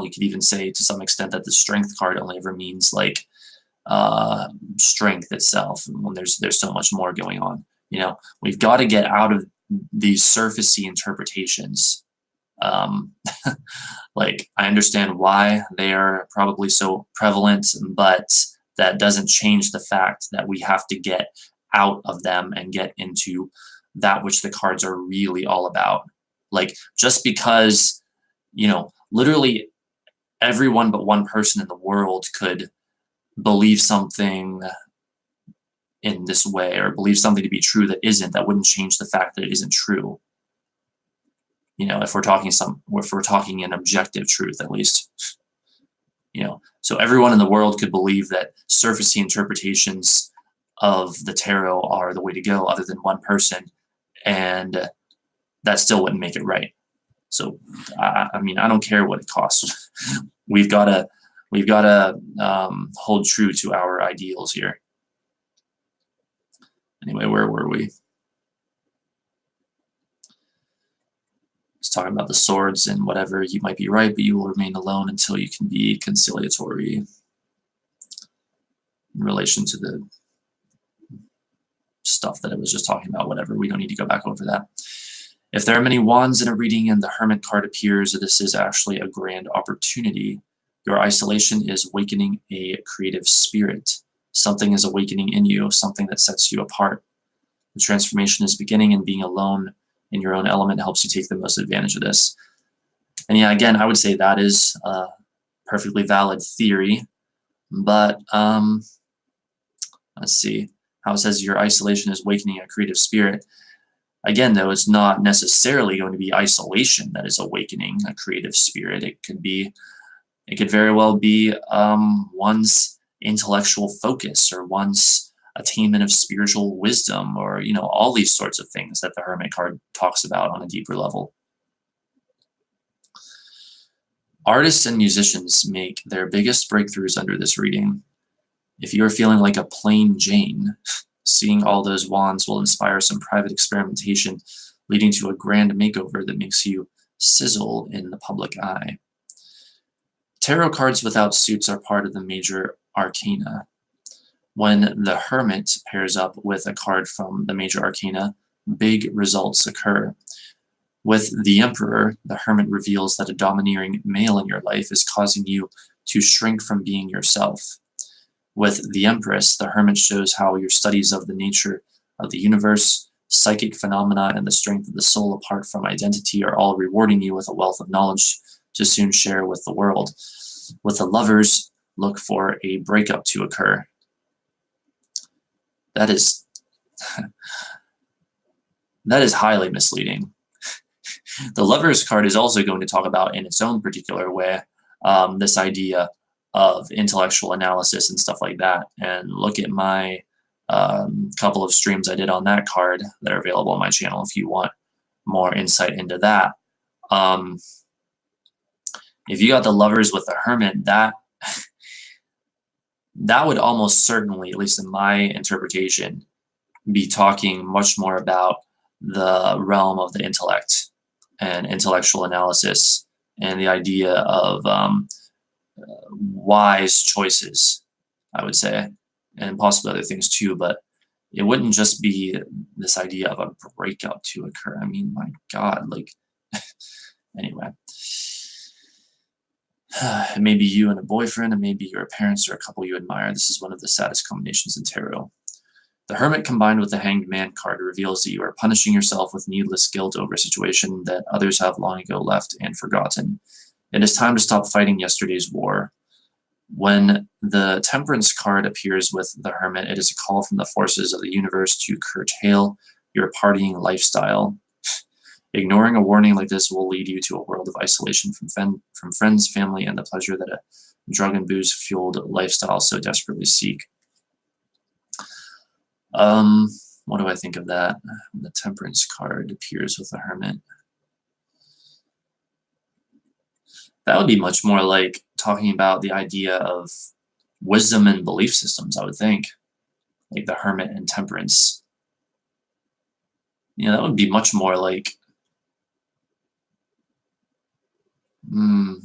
you could even say to some extent that the Strength card only ever means, like, strength itself, when there's so much more going on. You know, we've got to get out of these surfacey interpretations. Like, I understand why they are probably so prevalent, but that doesn't change the fact that we have to get out of them and get into that which the cards are really all about. Like, just because, you know, literally everyone but one person in the world could believe something in this way, or believe something to be true that isn't, that wouldn't change the fact that it isn't true. You know, if we're talking an objective truth, at least, you know, so everyone in the world could believe that surfacey interpretations of the tarot are the way to go, other than one person, and that still wouldn't make it right. So, I mean, I don't care what it costs. We've got to hold true to our ideals here. Anyway, where were we? It's talking about the swords and whatever. You might be right, but you will remain alone until you can be conciliatory in relation to the stuff that I was just talking about. Whatever, we don't need to go back over that. If there are many wands in a reading and the Hermit card appears, this is actually a grand opportunity. Your isolation is awakening a creative spirit. Something is awakening in you, something that sets you apart. The transformation is beginning, and being alone in your own element helps you take the most advantage of this. And yeah, again, I would say that is a perfectly valid theory, but let's see how it says your isolation is awakening a creative spirit. Again, though, it's not necessarily going to be isolation that is awakening a creative spirit. It could very well be one's intellectual focus, or one's attainment of spiritual wisdom, or, you know, all these sorts of things that the Hermit card talks about on a deeper level. Artists and musicians make their biggest breakthroughs under this reading. If you are feeling like a plain Jane, seeing all those wands will inspire some private experimentation, leading to a grand makeover that makes you sizzle in the public eye. Tarot cards without suits are part of the major arcana. When the Hermit pairs up with a card from the major arcana, big results occur. With the Emperor, the Hermit reveals that a domineering male in your life is causing you to shrink from being yourself. With the Empress, the Hermit shows how your studies of the nature of the universe, psychic phenomena, and the strength of the soul apart from identity are all rewarding you with a wealth of knowledge to soon share with the world. With the Lovers, look for a breakup to occur. That is highly misleading. The Lovers card is also going to talk about, in its own particular way, this idea of intellectual analysis and stuff like that. And look at my couple of streams I did on that card that are available on my channel if you want more insight into that. If you got the Lovers with the Hermit, that would almost certainly, at least in my interpretation, be talking much more about the realm of the intellect and intellectual analysis and the idea of wise choices, I would say, and possibly other things too, but it wouldn't just be this idea of a breakup to occur. I mean, my God, like, anyway. It may be you and a boyfriend, and maybe your parents or a couple you admire. This is one of the saddest combinations in tarot. The Hermit combined with the Hanged Man card reveals that you are punishing yourself with needless guilt over a situation that others have long ago left and forgotten. It is time to stop fighting yesterday's war. When the Temperance card appears with the Hermit, it is a call from the forces of the universe to curtail your partying lifestyle. Ignoring a warning like this will lead you to a world of isolation from friends, family, and the pleasure that a drug and booze-fueled lifestyle so desperately seek. What do I think of that? The Temperance card appears with the Hermit. That would be much more like talking about the idea of wisdom and belief systems, I would think. Like the Hermit and Temperance. That would be much more like,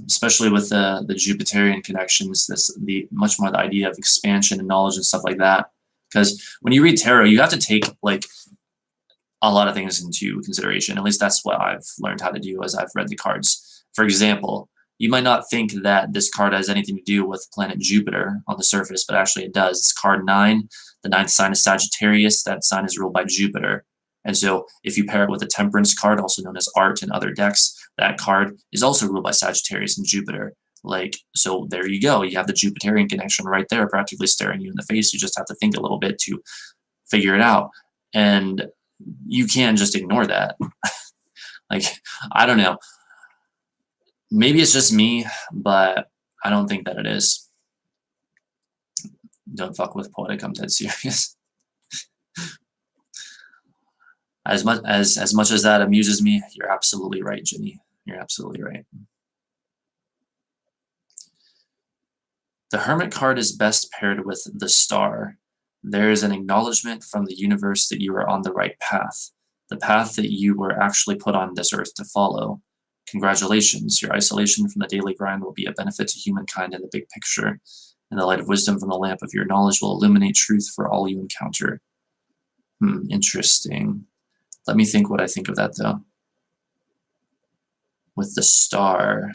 especially with the Jupiterian connections, much more the idea of expansion and knowledge and stuff like that. Because when you read tarot, you have to take like a lot of things into consideration. At least that's what I've learned how to do as I've read the cards. For example, you might not think that this card has anything to do with planet Jupiter on the surface, but actually it does. It's card 9. The 9th sign is Sagittarius. That sign is ruled by Jupiter. And so if you pair it with the Temperance card, also known as Art in other decks, that card is also ruled by Sagittarius and Jupiter. So there you go. You have the Jupiterian connection right there, practically staring you in the face. You just have to think a little bit to figure it out. And you can't just ignore that. I don't know. Maybe it's just me, but I don't think that it is. Don't fuck with Poetic, I'm dead serious. As much as that amuses me, you're absolutely right, Ginny. You're absolutely right. The Hermit card is best paired with the Star. There is an acknowledgement from the universe that you are on the right path, the path that you were actually put on this earth to follow. Congratulations, your isolation from the daily grind will be a benefit to humankind in the big picture, and the light of wisdom from the lamp of your knowledge will illuminate truth for all you encounter. Interesting. Let me think what I think of that, though. With the Star.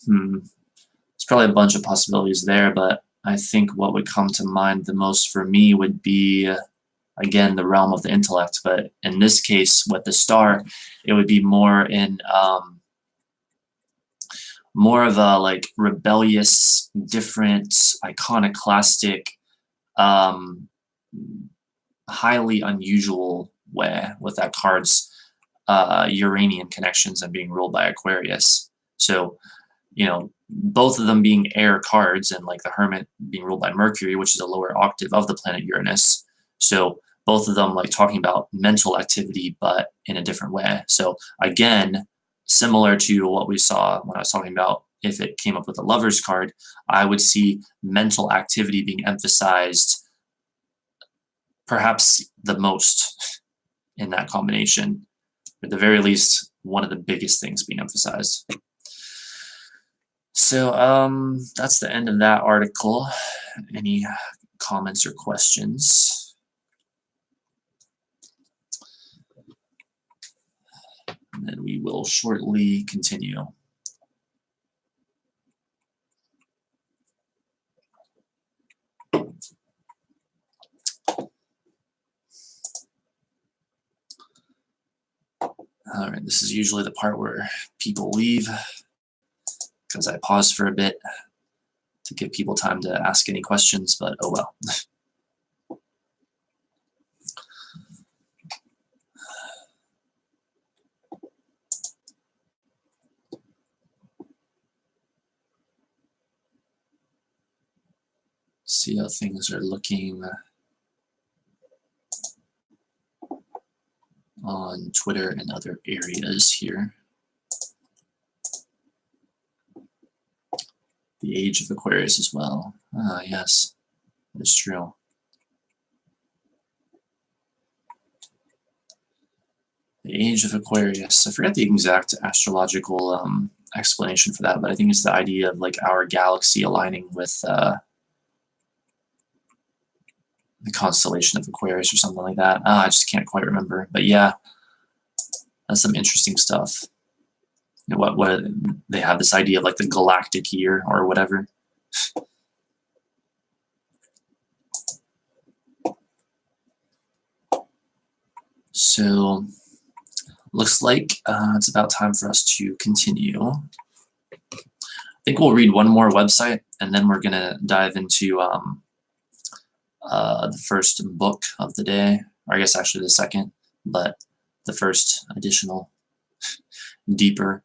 There's probably a bunch of possibilities there, but I think what would come to mind the most for me would be, again, the realm of the intellect. But in this case, with the Star, it would be more in more of a like rebellious, different, iconoclastic, highly unusual way with that card's Uranian connections and being ruled by Aquarius. So, both of them being air cards, and like the Hermit being ruled by Mercury, which is a lower octave of the planet Uranus. So both of them like talking about mental activity, but in a different way. So again, similar to what we saw when I was talking about if it came up with a Lover's card, I would see mental activity being emphasized perhaps the most in that combination. At the very least, one of the biggest things being emphasized. So that's the end of that article. Any comments or questions? And then we will shortly continue. All right, this is usually the part where people leave because I pause for a bit to give people time to ask any questions, but oh well. See how things are looking on Twitter and other areas here. The age of Aquarius as well. Ah, yes, that is true. The age of Aquarius. I forget the exact astrological explanation for that, but I think it's the idea of like our galaxy aligning with the constellation of Aquarius or something like that. I just can't quite remember. But yeah, that's some interesting stuff. You know, what they have this idea of like the galactic year or whatever. So looks like it's about time for us to continue. I think we'll read one more website and then we're gonna dive into the first book of the day, or I guess actually the second, but the first additional deeper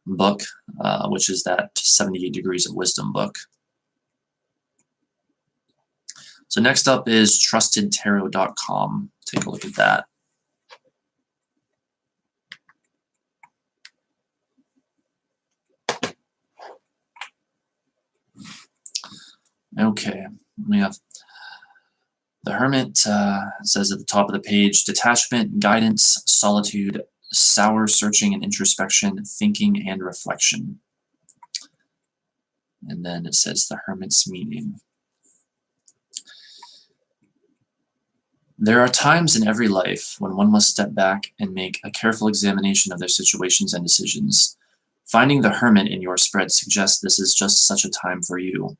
book, which is that 78 Degrees of Wisdom book. So next up is trustedtarot.com. Take a look at that. Okay, we have the Hermit. Says at the top of the page, detachment, guidance, solitude, sour searching and introspection, thinking and reflection. And then it says the Hermit's meaning. There are times in every life when one must step back and make a careful examination of their situations and decisions. Finding the Hermit in your spread suggests this is just such a time for you.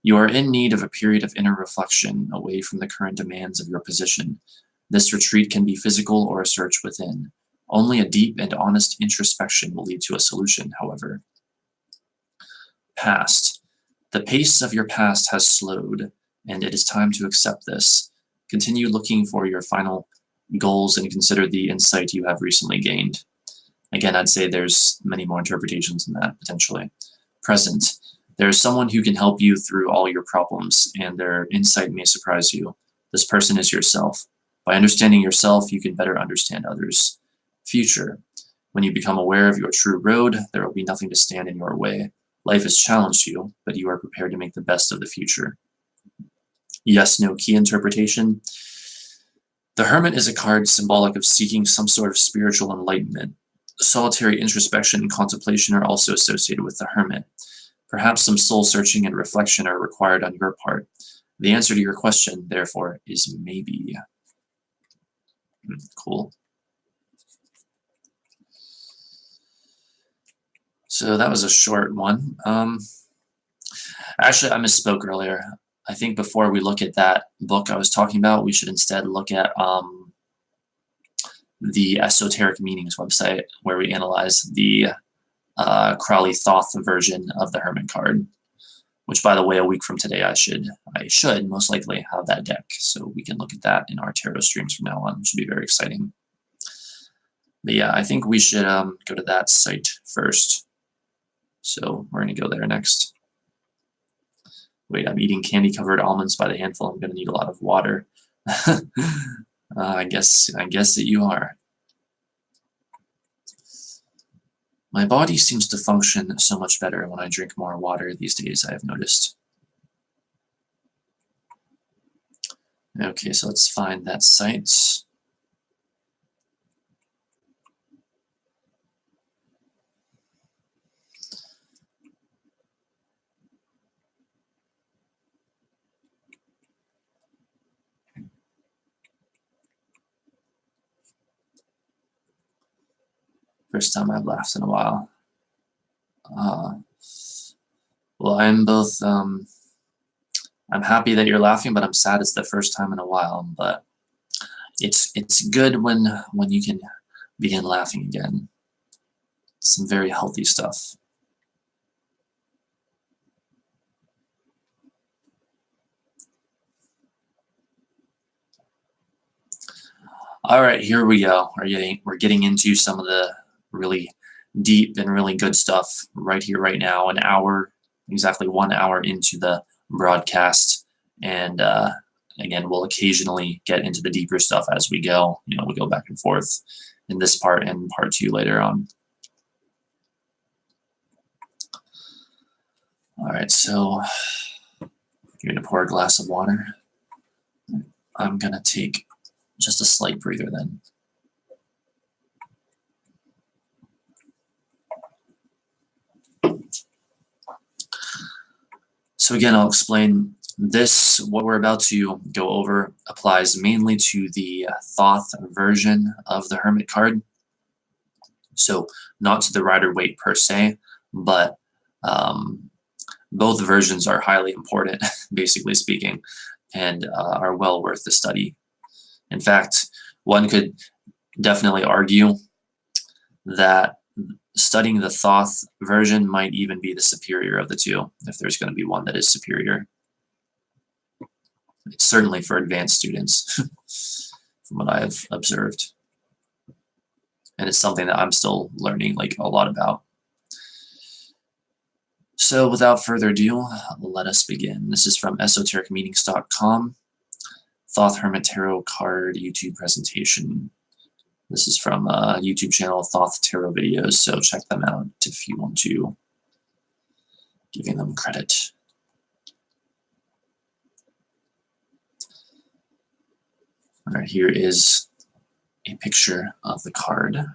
You are in need of a period of inner reflection away from the current demands of your position. This retreat can be physical or a search within. Only a deep and honest introspection will lead to a solution, however. Past. The pace of your past has slowed, and it is time to accept this. Continue looking for your final goals and consider the insight you have recently gained. Again, I'd say there's many more interpretations in that, potentially. Present. There is someone who can help you through all your problems, and their insight may surprise you. This person is yourself. By understanding yourself, you can better understand others. Future. When you become aware of your true road, there will be nothing to stand in your way. Life has challenged you, but you are prepared to make the best of the future. Yes, no key interpretation. The Hermit is a card symbolic of seeking some sort of spiritual enlightenment. Solitary introspection and contemplation are also associated with the Hermit. Perhaps some soul searching and reflection are required on your part. The answer to your question, therefore, is maybe. Cool. So that was a short one. Actually, I misspoke earlier. I think before we look at that book I was talking about, we should instead look at the Esoteric Meanings website, where we analyze the Crowley Thoth version of the Hermit card, which, by the way, a week from today I should most likely have that deck, so we can look at that in our tarot streams from now on, which should be very exciting. But yeah, I think we should go to that site first. So we're going to go there next. Wait, I'm eating candy-covered almonds by the handful. I'm going to need a lot of water. I guess that you are. My body seems to function so much better when I drink more water these days, I have noticed. Okay, so let's find that site. First time I've laughed in a while. Well, I'm both. I'm happy that you're laughing, but I'm sad it's the first time in a while. But it's good when you can begin laughing again. Some very healthy stuff. All right, here we go. We're getting into some of the really deep and really good stuff right here, right now. An hour, exactly 1 hour into the broadcast, and again, we'll occasionally get into the deeper stuff as we go. We go back and forth in this part and part 2 later on. All right, so you're gonna pour a glass of water. I'm gonna take just a slight breather then. So again, I'll explain this. What we're about to go over applies mainly to the Thoth version of the Hermit card. So not to the Rider-Waite per se, but both versions are highly important, basically speaking, and are well worth the study. In fact, one could definitely argue that studying the Thoth version might even be the superior of the two, if there's going to be one that is superior. It's certainly for advanced students, from what I've observed. And it's something that I'm still learning a lot about. So without further ado, let us begin. This is from esotericmeetings.com, Thoth Hermit Tarot Card YouTube presentation. This is from YouTube channel Thoth Tarot Videos, so check them out if you want to, giving them credit. All right, here is a picture of the card.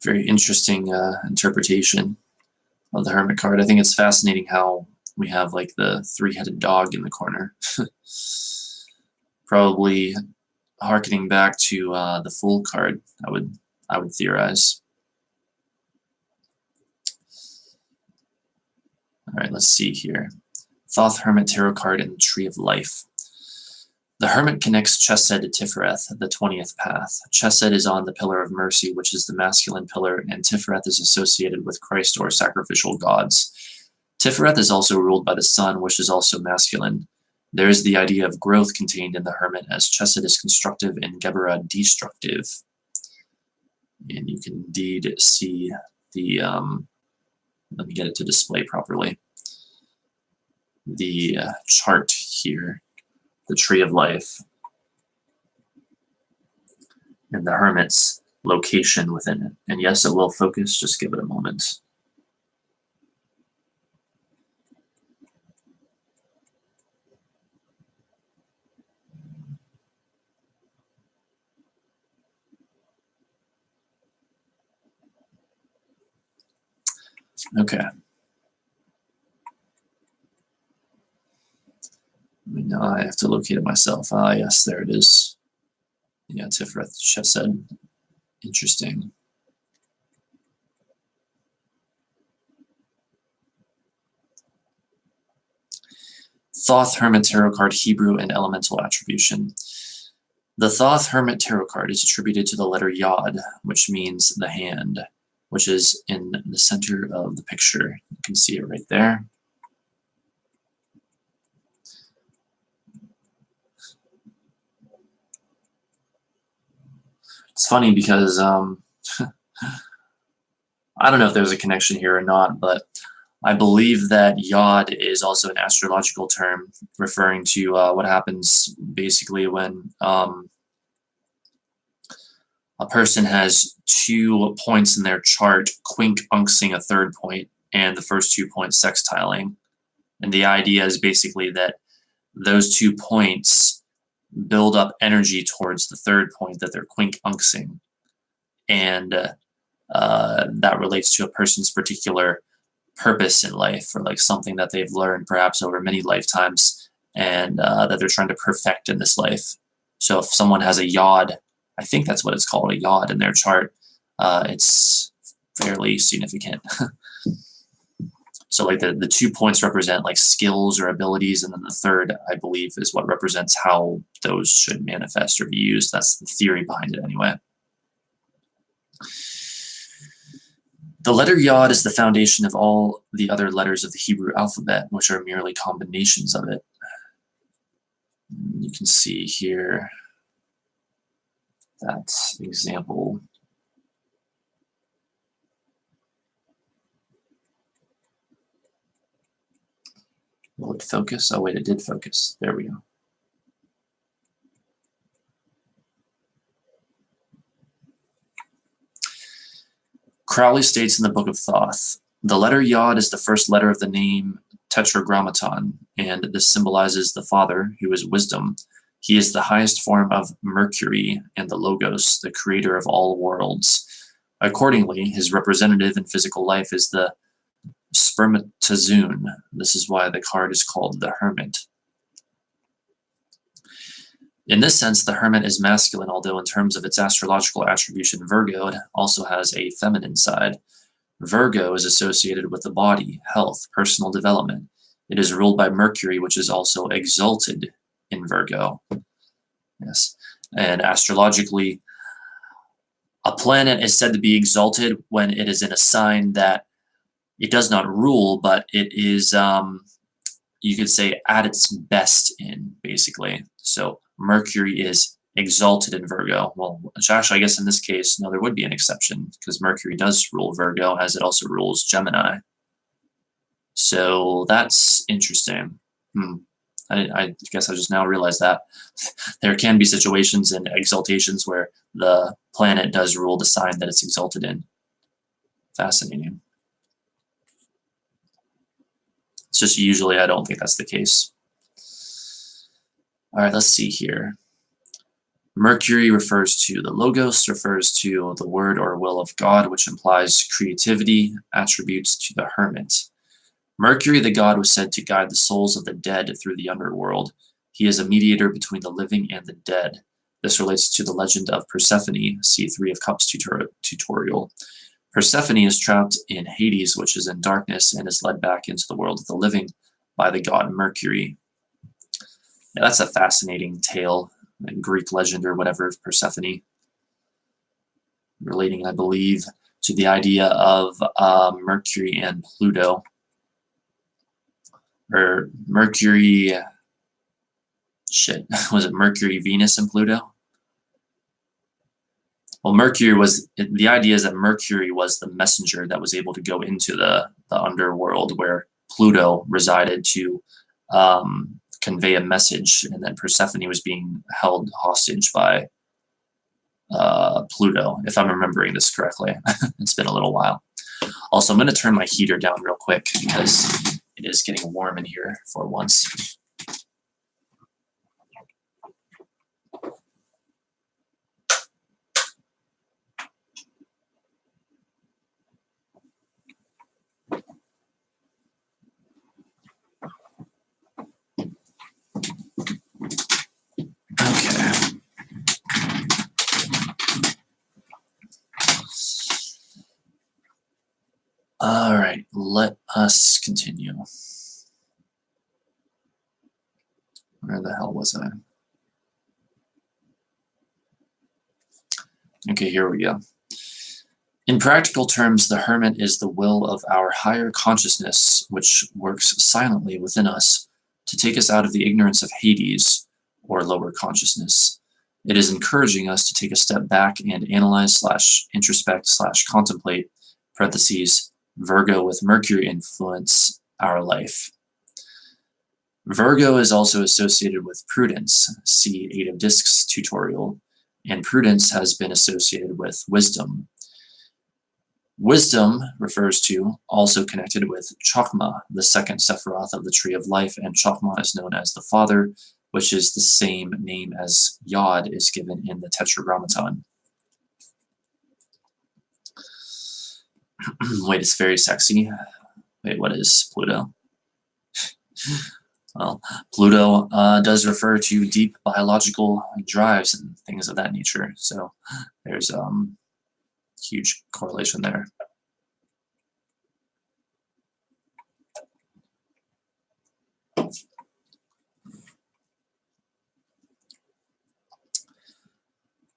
Very interesting interpretation of the Hermit card. I think it's fascinating how we have the three-headed dog in the corner. Probably harkening back to the Fool card, I would theorize. All right, let's see here. Thoth Hermit Tarot card and the Tree of Life. The Hermit connects Chesed to Tifereth, the 20th path. Chesed is on the pillar of mercy, which is the masculine pillar, and Tifereth is associated with Christ or sacrificial gods. Tifereth is also ruled by the sun, which is also masculine. There is the idea of growth contained in the Hermit, as Chesed is constructive and Geburah destructive. And you can indeed see the, let me get it to display properly, the chart here. The Tree of Life, and the Hermit's location within it. And yes, it will focus, just give it a moment. Okay. Now I have to locate it myself. Ah, yes, there it is. Yeah, Tifereth Chesed. Interesting. Thoth Hermit Tarot card, Hebrew and Elemental Attribution. The Thoth Hermit Tarot card is attributed to the letter Yod, which means the hand, which is in the center of the picture. You can see it right there. It's funny because I don't know if there's a connection here or not, but I believe that Yod is also an astrological term referring to what happens basically when a person has 2 points in their chart, quincunxing a third point, and the first 2 points sextiling. And the idea is basically that those 2 points build up energy towards the third point that they're quincunxing. And that relates to a person's particular purpose in life, or like something that they've learned perhaps over many lifetimes, and that they're trying to perfect in this life. So if someone has a yod, I think that's what it's called, a yod, in their chart, it's fairly significant. So like the 2 points represent like skills or abilities, and then the third, I believe, is what represents how those should manifest or be used. That's the theory behind it anyway. The letter Yod is the foundation of all the other letters of the Hebrew alphabet, which are merely combinations of it. You can see here that example. Will it focus? Oh wait, it did focus. There we go. Crowley states in the Book of Thoth, the letter Yod is the first letter of the name Tetragrammaton, and this symbolizes the Father, who is wisdom. He is the highest form of Mercury and the Logos, the creator of all worlds. Accordingly, his representative in physical life is the spermatozoon. This is why the card is called the Hermit. In this sense, the Hermit is masculine, although in terms of its astrological attribution, Virgo, it also has a feminine side. Virgo is associated with the body, health, personal development. It is ruled by Mercury, which is also exalted in Virgo. Yes, and astrologically, a planet is said to be exalted when it is in a sign that it does not rule, but it is, you could say, at its best in, basically. So Mercury is exalted in Virgo. Well, actually, I guess in this case, no, there would be an exception, because Mercury does rule Virgo, as it also rules Gemini. So that's interesting. I guess I just now realized that. There can be situations and exaltations where the planet does rule the sign that it's exalted in. Fascinating. It's just usually I don't think that's the case. All right, let's see here. Mercury refers to the Logos, refers to the word or will of God, which implies creativity, attributes to the Hermit. Mercury, the god, was said to guide the souls of the dead through the underworld. He is a mediator between the living and the dead. This relates to the legend of Persephone, see Three of Cups tutorial. Persephone is trapped in Hades, which is in darkness, and is led back into the world of the living by the god Mercury. Now, that's a fascinating tale, Greek legend or whatever, of Persephone, relating, I believe, to the idea of Mercury and Pluto. Or Mercury, was it Mercury, Venus, and Pluto? Well, Mercury was, the idea is that Mercury was the messenger that was able to go into the underworld where Pluto resided to convey a message, and then Persephone was being held hostage by Pluto, if I'm remembering this correctly. It's been a little while. Also, I'm going to turn my heater down real quick because it is getting warm in here for once. Okay. All right, let us continue. Where the hell was I? Okay, here we go. In practical terms, the Hermit is the will of our higher consciousness, which works silently within us to take us out of the ignorance of Hades, or lower consciousness. It is encouraging us to take a step back and analyze / introspect / contemplate, parentheses, Virgo with Mercury influence, our life. Virgo is also associated with prudence, see Eight of Discs tutorial, and prudence has been associated with wisdom. Wisdom refers to, also connected with Chokmah, the second Sephiroth of the Tree of Life, and Chokmah is known as the Father, which is the same name as Yod is given in the Tetragrammaton. Wait, it's very sexy. Wait, what is Pluto? Well, Pluto does refer to deep biological drives and things of that nature. So there's huge correlation there.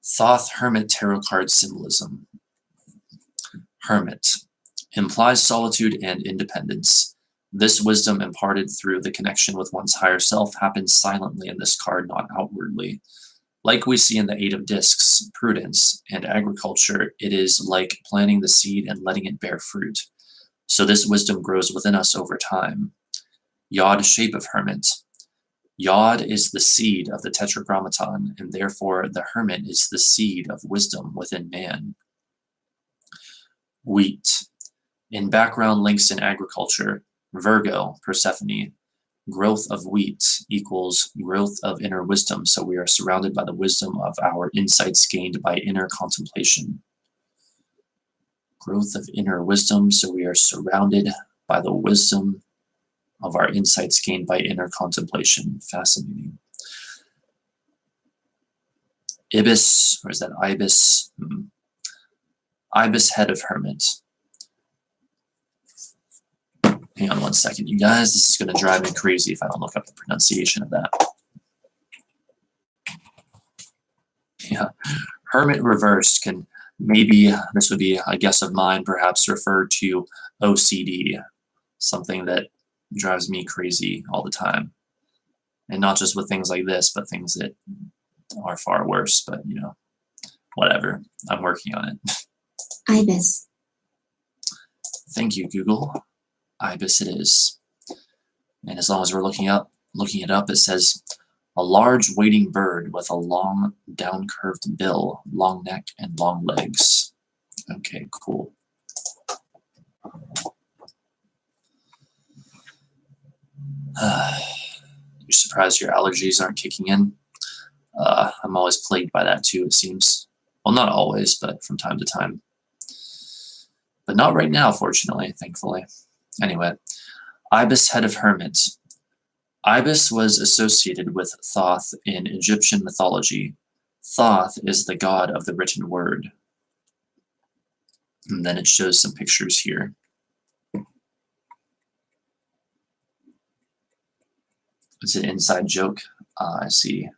Thoth Hermit Tarot Card Symbolism. Hermit implies solitude and independence. This wisdom imparted through the connection with one's higher self happens silently in this card, not outwardly. Like we see in the Eight of Discs, prudence and agriculture, it is like planting the seed and letting it bear fruit. So this wisdom grows within us over time. Yod, shape of Hermit. Yod is the seed of the Tetragrammaton, and therefore the Hermit is the seed of wisdom within man. Wheat. In background links in agriculture, Virgo, Persephone, growth of wheat equals growth of inner wisdom, so we are surrounded by the wisdom of our insights gained by inner contemplation. Growth of inner wisdom, so we are surrounded by the wisdom of our insights gained by inner contemplation. Fascinating. Ibis, or is that Ibis? Ibis, head of Hermit. Hang on one second, you guys. This is going to drive me crazy if I don't look up the pronunciation of that. Yeah, Hermit reversed can maybe, this would be a guess of mine, perhaps refer to OCD, something that drives me crazy all the time. And not just with things like this, but things that are far worse, but you know, whatever. I'm working on it. Ibis. Thank you, Google. Ibis it is. And as long as we're looking it up, it says a large wading bird with a long down-curved bill, long neck, and long legs. Okay, cool. You're surprised your allergies aren't kicking in? I'm always plagued by that too, it seems. Well, not always, but from time to time. But not right now, fortunately, thankfully. Anyway, Ibis, head of Hermit. Ibis was associated with Thoth in Egyptian mythology. Thoth is the god of the written word. And then it shows some pictures here. It's an inside joke. I see.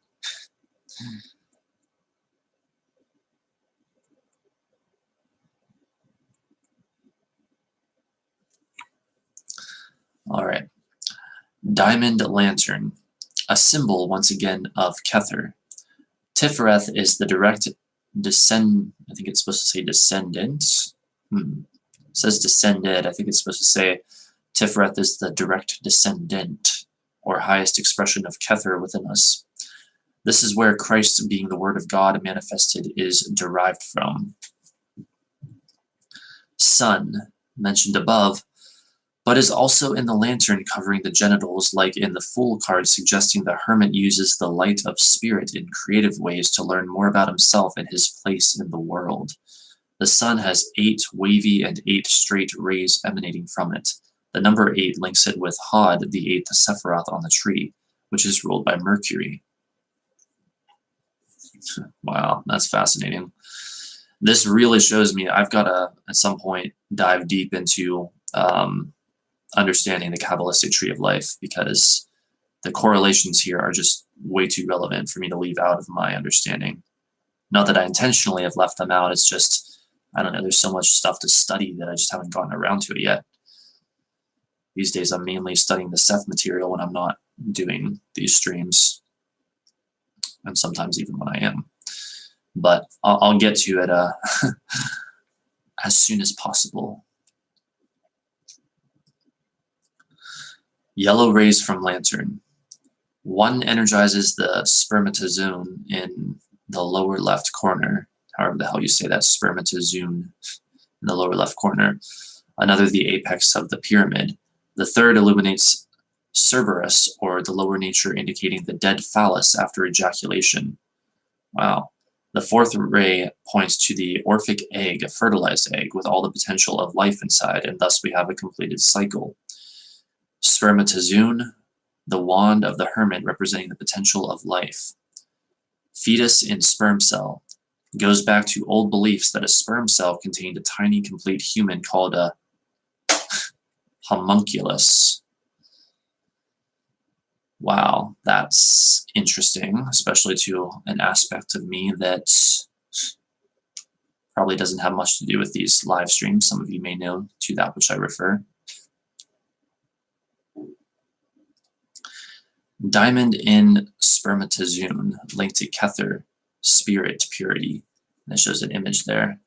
All right. Diamond lantern, a symbol once again of Kether. Tifereth is the direct I think it's supposed to say descendant. It says descended. I think it's supposed to say Tifereth is the direct descendant or highest expression of Kether within us. This is where Christ, being the Word of God manifested, is derived from. Sun, mentioned above, but is also in the lantern covering the genitals, like in the Fool card, suggesting the Hermit uses the light of spirit in creative ways to learn more about himself and his place in the world. The sun has 8 wavy and 8 straight rays emanating from it. The number 8 links it with Hod, the 8th Sephiroth on the tree, which is ruled by Mercury. Wow, that's fascinating. This really shows me I've got to, at some point, dive deep into understanding the Kabbalistic tree of life, because the correlations here are just way too relevant for me to leave out of my understanding. Not that I intentionally have left them out, it's just, I don't know, there's so much stuff to study that I just haven't gotten around to it yet. These days I'm mainly studying the Seth material when I'm not doing these streams, and sometimes even when I am. But I'll get to it as soon as possible. Yellow rays from lantern. One energizes the spermatozoon in the lower left corner, however the hell you say that, spermatozoon in the lower left corner. Another the apex of the pyramid. The third illuminates Cerberus, or the lower nature indicating the dead phallus after ejaculation. Wow. The fourth ray points to the Orphic egg, a fertilized egg with all the potential of life inside, and thus we have a completed cycle. Spermatozoon, the wand of the Hermit representing the potential of life. Fetus in sperm cell goes back to old beliefs that a sperm cell contained a tiny complete human called a homunculus. Wow, that's interesting, especially to an aspect of me that probably doesn't have much to do with these live streams. Some of you may know to that which I refer. Diamond in spermatozoon, linked to Kether, spirit purity. And it shows an image there.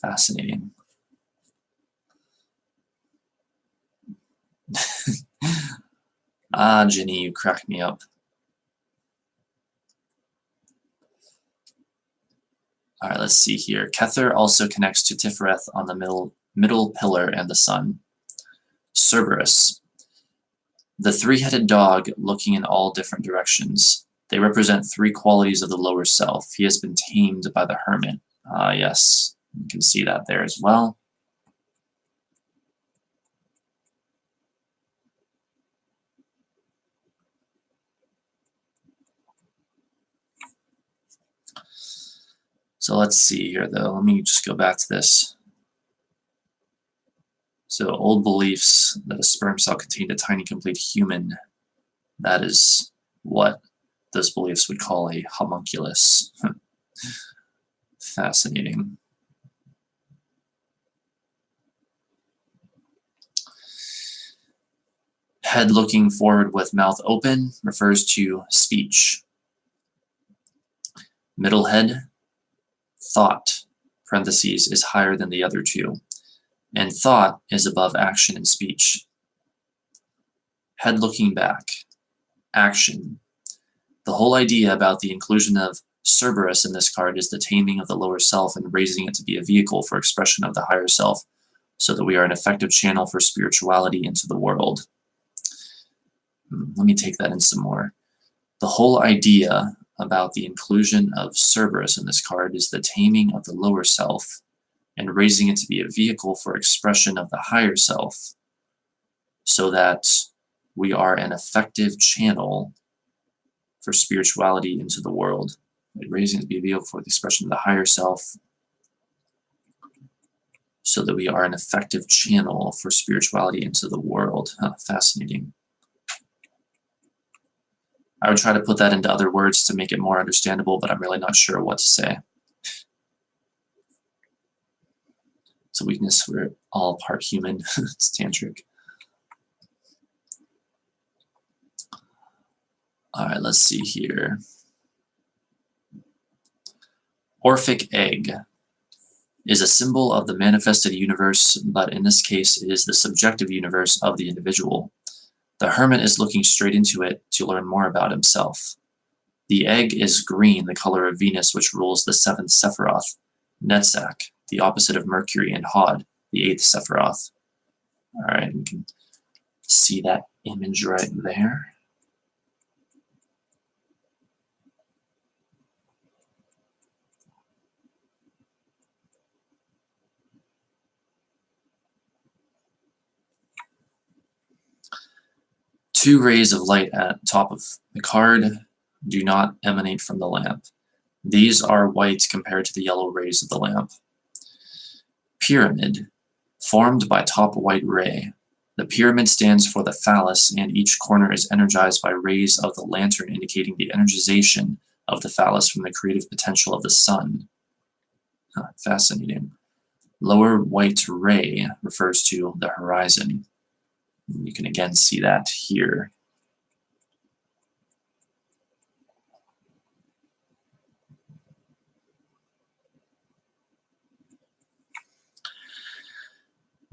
Fascinating. Ah, Jenny, you crack me up. All right, let's see here. Kether also connects to Tifereth on the middle pillar and the sun. Cerberus, the three-headed dog looking in all different directions. They represent three qualities of the lower self. He has been tamed by the Hermit. Yes, you can see that there as well. So let's see here, though. Let me just go back to this. So old beliefs that a sperm cell contained a tiny complete human. That is what those beliefs would call a homunculus. Fascinating. Head looking forward with mouth open refers to speech. Middle head, thought, parentheses, is higher than the other two. And thought is above action and speech. Head looking back, action. The whole idea about the inclusion of Cerberus in this card is the taming of the lower self and raising it to be a vehicle for expression of the higher self, so that we are an effective channel for spirituality into the world. Let me take that in some more. The whole idea about the inclusion of Cerberus in this card is the taming of the lower self and raising it to be a vehicle for expression of the higher self, so that we are an effective channel for spirituality into the world. Raising it to be a vehicle for the expression of the higher self, so that we are an effective channel for spirituality into the world. Fascinating. I would try to put that into other words to make it more understandable, but I'm really not sure what to say. It's a weakness. We're all part human. It's tantric. All right, let's see here. Orphic egg is a symbol of the manifested universe, but in this case is the subjective universe of the individual. The Hermit is looking straight into it to learn more about himself. The egg is green, the color of Venus, which rules the seventh Sephiroth, Netzach, the opposite of Mercury, and Hod, the eighth Sephiroth. All right, we can see that image right there. Two rays of light at top of the card do not emanate from the lamp. These are white compared to the yellow rays of the lamp. Pyramid, formed by top white ray. The pyramid stands for the phallus, and each corner is energized by rays of the lantern, indicating the energization of the phallus from the creative potential of the sun. Fascinating. Lower white ray refers to the horizon. You can again see that here.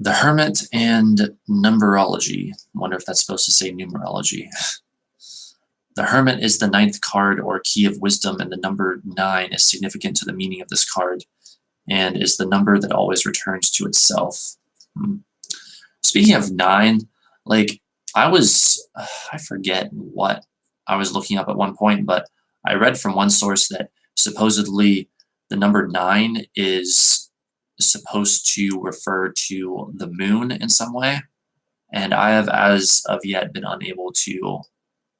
The Hermit and numerology. I wonder if that's supposed to say numerology. The Hermit is the ninth card or key of wisdom, and the number 9 is significant to the meaning of this card and is the number that always returns to itself. Speaking of 9, like I forget what I was looking up at one point, but I read from one source that supposedly the number 9 is supposed to refer to the moon in some way, and I have as of yet been unable to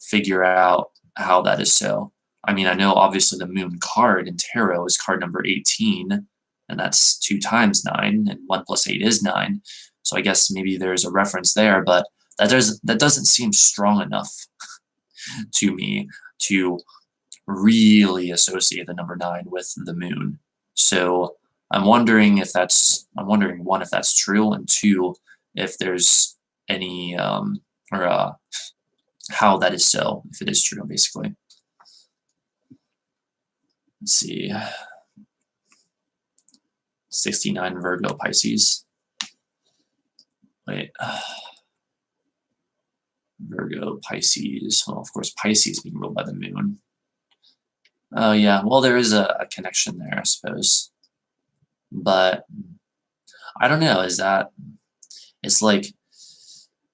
figure out how that is so. I mean, I know obviously the moon card in tarot is card number 18, and that's 2 times 9, and 1 plus 8 is 9. So I guess maybe there's a reference there, but that doesn't seem strong enough to me to really associate the number 9 with the moon. So I'm wondering one, if that's true, and 2, if there's any how that is so, if it is true, basically. Let's see. 69 Virgo Pisces. Wait. Virgo Pisces. Well, of course, Pisces being ruled by the moon. Oh, yeah. Well, there is a connection there, I suppose. But I don't know. It's like,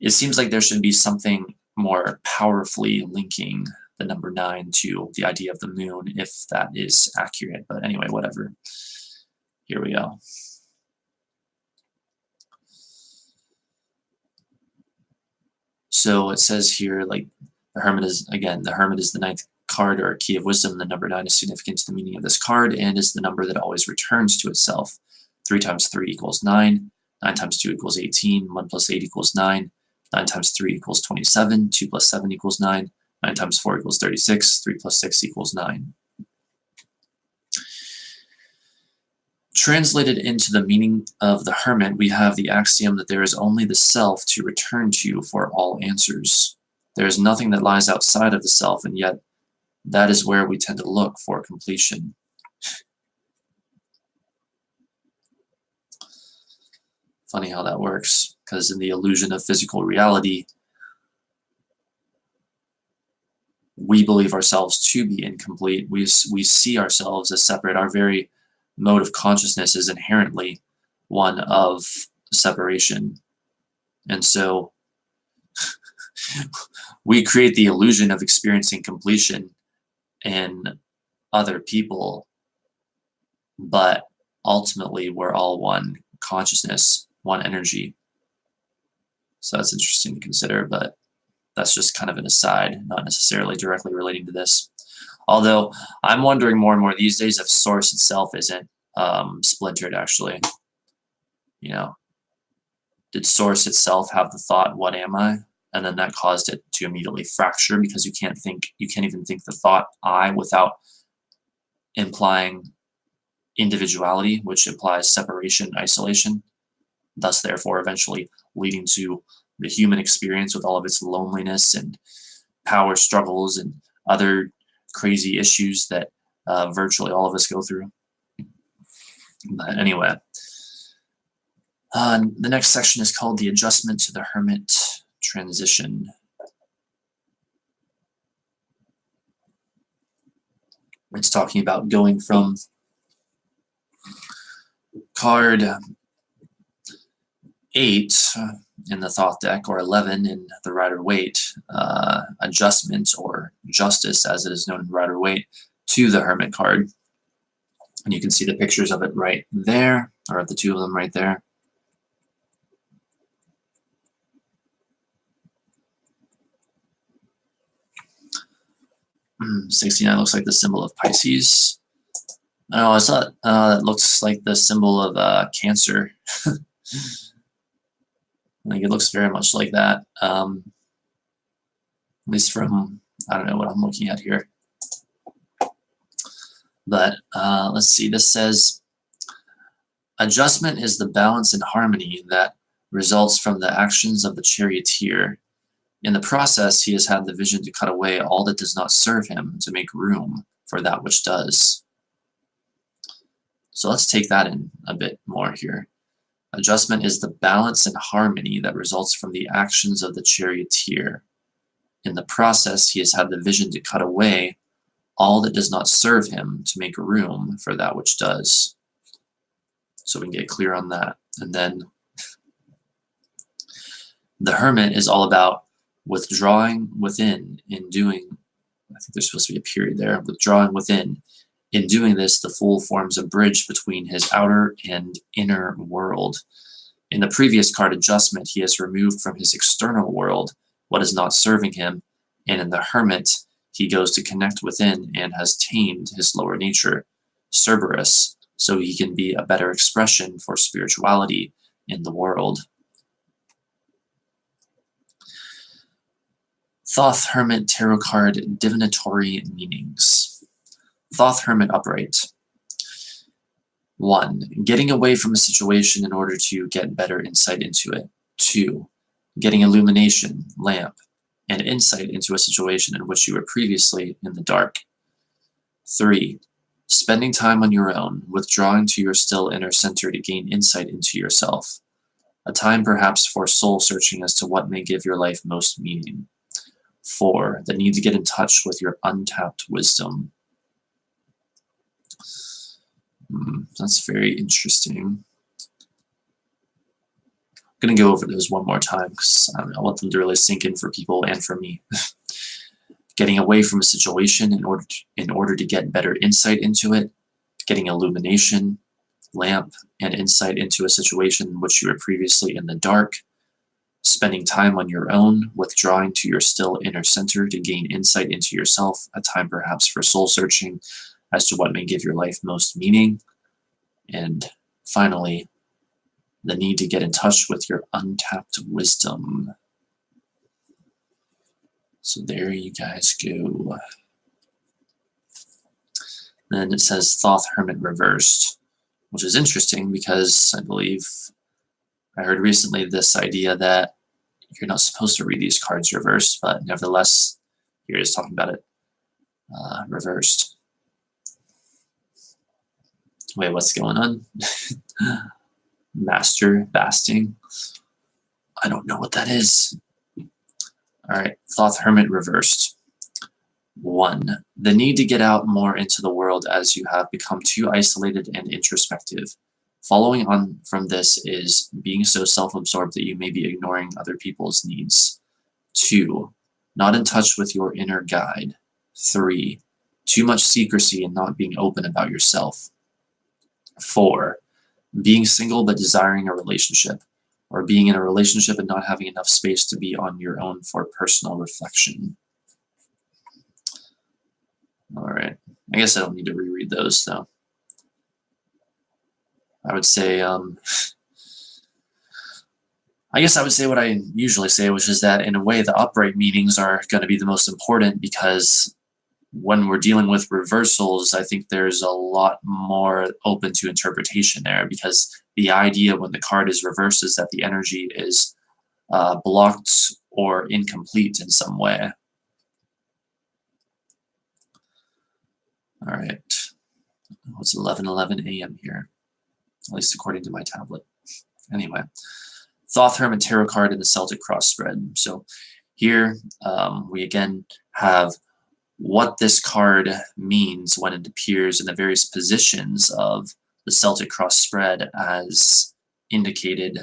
it seems like there should be something more powerfully linking the number 9 to the idea of the moon, if that is accurate. But anyway, whatever. Here we go. So it says here, like, the Hermit is the ninth card or key of wisdom. The number 9 is significant to the meaning of this card and is the number that always returns to itself. 3 times 3 equals 9. 9 times 2 equals 18. 1 plus 8 equals 9. 9 times 3 equals 27. 2 plus 7 equals 9. 9 times 4 equals 36. 3 plus 6 equals 9. Translated into the meaning of the Hermit, we have the axiom that there is only the self to return to for all answers. There is nothing that lies outside of the self, and yet that is where we tend to look for completion. Funny how that works, because in the illusion of physical reality, we believe ourselves to be incomplete. We see ourselves as separate. Our very mode of consciousness is inherently one of separation. And so we create the illusion of experiencing completion in other people, but ultimately we're all one consciousness, one energy. So that's interesting to consider, but that's just kind of an aside, not necessarily directly relating to this. Although I'm wondering more and more these days if Source itself isn't splintered, actually. You know, did Source itself have the thought, "What am I?" And then that caused it to immediately fracture because you can't even think the thought "I" without implying individuality, which implies separation, isolation, thus therefore eventually leading to the human experience with all of its loneliness and power struggles and other crazy issues that virtually all of us go through. But anyway, the next section is called the adjustment to the Hermit transition. It's talking about going from card 8 in the Thoth deck, or 11 in the Rider-Waite, adjustment or justice as it is known in Rider-Waite, to the Hermit card. And you can see the pictures of it right there, or the 2 of them right there. Mm, 69 looks like the symbol of Pisces. Oh, it's not. That looks like the symbol of Cancer. I think it looks very much like that. At least from, I don't know what I'm looking at here. But let's see, this says, adjustment is the balance and harmony that results from the actions of the charioteer. In the process, he has had the vision to cut away all that does not serve him to make room for that which does. So let's take that in a bit more here. Adjustment is the balance and harmony that results from the actions of the charioteer. In the process, he has had the vision to cut away all that does not serve him to make room for that which does. So we can get clear on that. And then the Hermit is all about withdrawing within in doing, I think there's supposed to be a period there, withdrawing within. In doing this, the Fool forms a bridge between his outer and inner world. In the previous card adjustment, he has removed from his external world what is not serving him, and in the Hermit, he goes to connect within and has tamed his lower nature, Cerberus, so he can be a better expression for spirituality in the world. Thoth Hermit Tarot Card Divinatory Meanings. Thoth Hermit Upright. 1. Getting away from a situation in order to get better insight into it. 2. Getting illumination, lamp, and insight into a situation in which you were previously in the dark. 3. Spending time on your own, withdrawing to your still inner center to gain insight into yourself. A time perhaps for soul searching as to what may give your life most meaning. 4. The need to get in touch with your untapped wisdom. That's very interesting. I'm going to go over those one more time because I want them to really sink in for people and for me. Getting away from a situation in order to get better insight into it. Getting illumination, lamp, and insight into a situation in which you were previously in the dark. Spending time on your own, withdrawing to your still inner center to gain insight into yourself, a time perhaps for soul searching as to what may give your life most meaning. And finally, the need to get in touch with your untapped wisdom. So there you guys go. Then it says Thoth Hermit Reversed, which is interesting because I believe I heard recently this idea that you're not supposed to read these cards reversed, but nevertheless, here it is talking about it reversed. Wait, what's going on? Master Basting? I don't know what that is. All right, Thoth Hermit Reversed. 1. The need to get out more into the world as you have become too isolated and introspective. Following on from this is being so self-absorbed that you may be ignoring other people's needs. 2. Not in touch with your inner guide. 3. Too much secrecy and not being open about yourself. 4. Being single but desiring a relationship, or being in a relationship and not having enough space to be on your own for personal reflection. All right, I guess I don't need to reread those though. I would say, I guess I would say what I usually say, which is that in a way the upright meanings are going to be the most important because when we're dealing with reversals, I think there's a lot more open to interpretation there because the idea when the card is reversed is that the energy is blocked or incomplete in some way. All right, it's 11:11 a.m. here, at least according to my tablet. Anyway, Thoth Hermit Tarot card in the Celtic cross spread. So here we again have what this card means when it appears in the various positions of the Celtic cross spread as indicated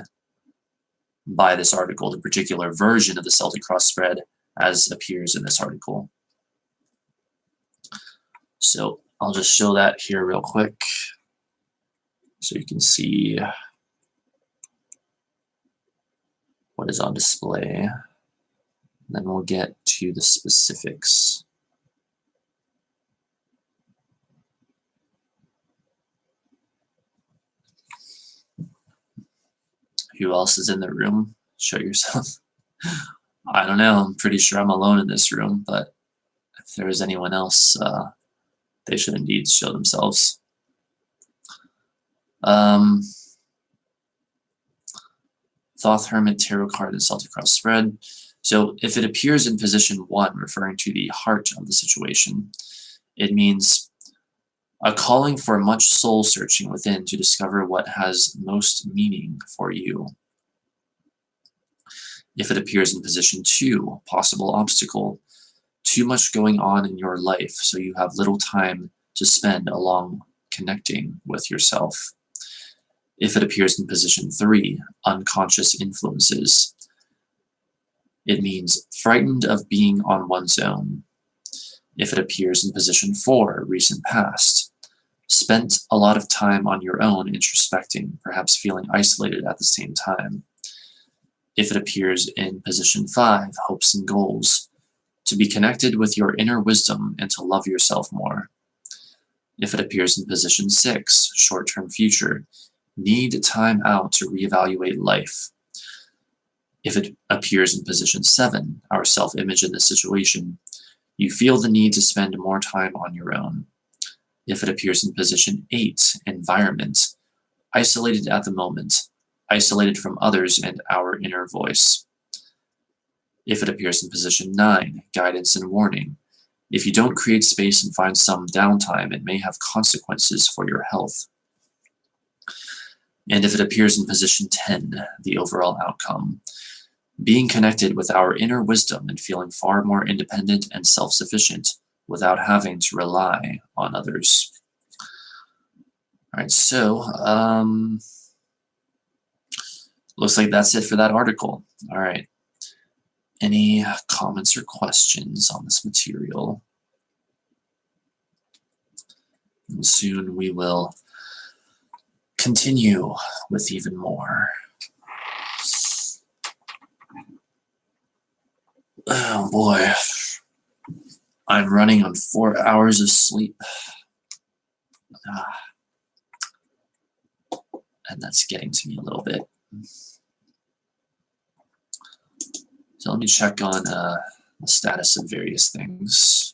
by this article, the particular version of the Celtic cross spread as appears in this article. So I'll just show that here real quick so you can see what is on display. Then we'll get to the specifics. Who else is in the room? Show yourself. I don't know. I'm pretty sure I'm alone in this room, but if there is anyone else, they should indeed show themselves. Thoth Hermit Tarot card and Celtic cross spread. So if it appears in position 1, referring to the heart of the situation, it means a calling for much soul searching within to discover what has most meaning for you. If it appears in position 2, possible obstacle, too much going on in your life, so you have little time to spend along connecting with yourself. If it appears in position 3, unconscious influences, it means frightened of being on one's own. If it appears in position 4, recent past, spent a lot of time on your own introspecting, perhaps feeling isolated at the same time. If it appears in position 5, hopes and goals, to be connected with your inner wisdom and to love yourself more. If it appears in position 6, short-term future, need time out to reevaluate life. If it appears in position 7, our self-image in this situation, you feel the need to spend more time on your own. If it appears in position 8, environment, isolated at the moment, isolated from others and our inner voice. If it appears in position 9, guidance and warning, if you don't create space and find some downtime, it may have consequences for your health. And if it appears in position 10, the overall outcome, being connected with our inner wisdom and feeling far more independent and self-sufficient without having to rely on others. All right, so looks like that's it for that article. All right. Any comments or questions on this material? And soon we will continue with even more. Oh boy, I'm running on 4 hours of sleep. And that's getting to me a little bit. So let me check on the status of various things.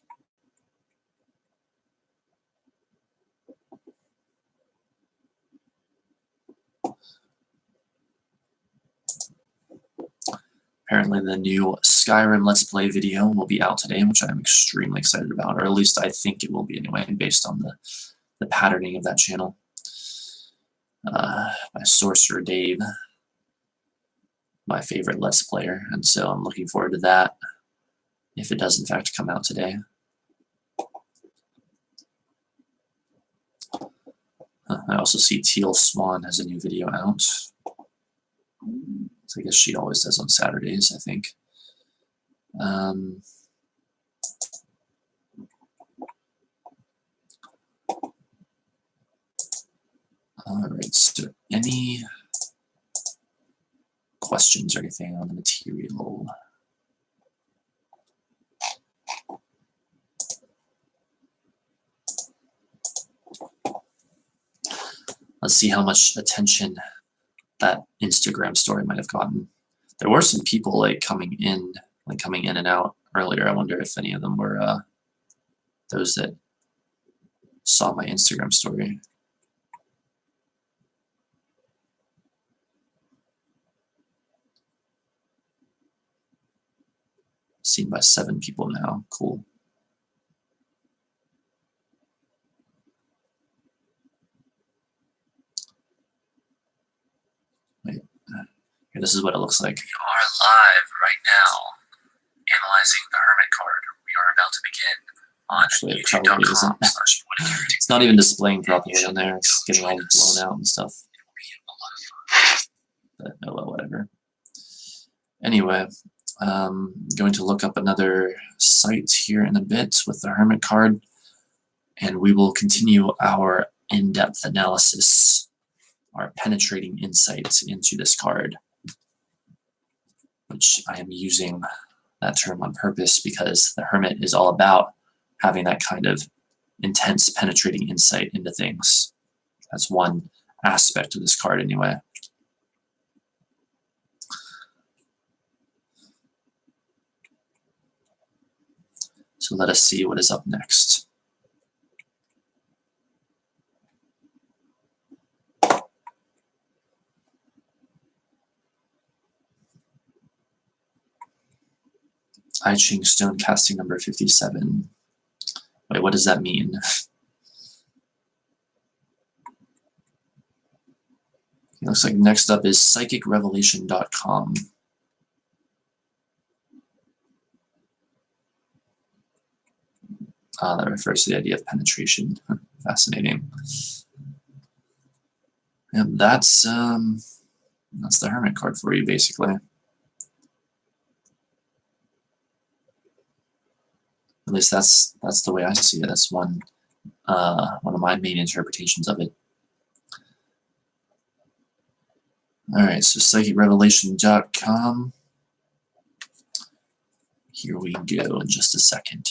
Apparently the new Skyrim Let's Play video will be out today, which I'm extremely excited about, or at least I think it will be anyway, based on the patterning of that channel. By Sorcerer Dave, my favorite Let's Player, and so I'm looking forward to that, if it does in fact come out today. I also see Teal Swan has a new video out. So I guess she always does on Saturdays, I think. All right, so any questions or anything on the material? Let's see how much attention that Instagram story might have gotten. There were some people coming in and out earlier. I wonder if any of them were those that saw my Instagram story. Seen by 7 people now. Cool. Wait. Here, this is what it looks like. We are live right now, analyzing the Hermit card. We are about to begin on youtube.com/. It's not even displaying properly on there. It's getting all blown out and stuff. But oh well, whatever. Anyway, going to look up another site here in a bit with the Hermit card, and we will continue our in-depth analysis, our penetrating insights into this card, which I am using that term on purpose because the Hermit is all about having that kind of intense penetrating insight into things. That's one aspect of this card anyway. So let us see what is up next. I Ching Stone casting number 57. Wait, what does that mean? It looks like next up is psychicrevelation.com. That refers to the idea of penetration. Fascinating. And that's the Hermit card for you, basically. At least that's the way I see it. That's one of my main interpretations of it. All right, so psychicrevelation.com. Here we go in just a second.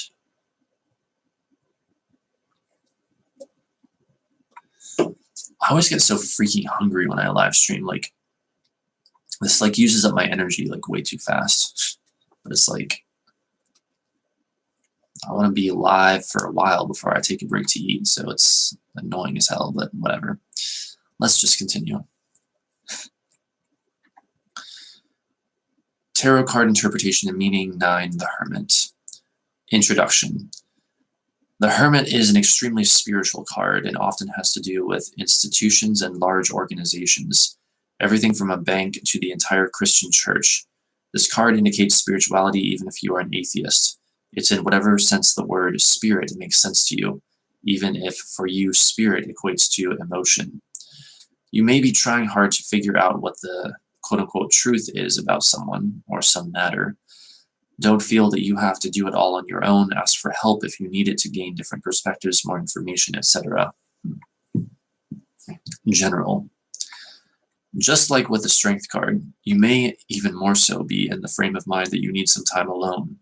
I always get so freaking hungry when I live stream. Like, this like uses up my energy like way too fast. But it's like, I want to be live for a while before I take a break to eat, so it's annoying as hell, but whatever. Let's just continue. Tarot card interpretation and meaning 9, the Hermit. Introduction. The Hermit is an extremely spiritual card and often has to do with institutions and large organizations, everything from a bank to the entire Christian church. This card indicates spirituality even if you are an atheist. It's in whatever sense the word spirit makes sense to you, even if for you spirit equates to emotion. You may be trying hard to figure out what the quote-unquote truth is about someone or some matter. Don't feel that you have to do it all on your own. Ask for help if you need it to gain different perspectives, more information, etc. General. Just like with the Strength card, you may even more so be in the frame of mind that you need some time alone.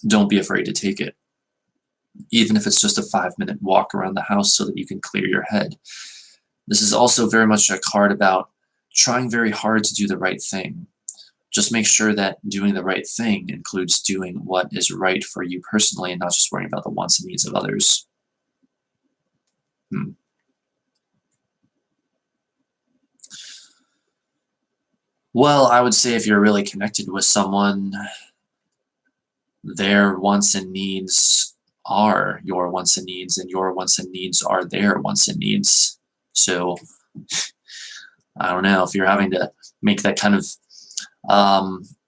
Don't be afraid to take it, even if it's just a 5-minute walk around the house so that you can clear your head. This is also very much a card about trying very hard to do the right thing. Just make sure that doing the right thing includes doing what is right for you personally and not just worrying about the wants and needs of others. Well, I would say if you're really connected with someone, their wants and needs are your wants and needs, and your wants and needs are their wants and needs. So, I don't know, if you're having to make that kind of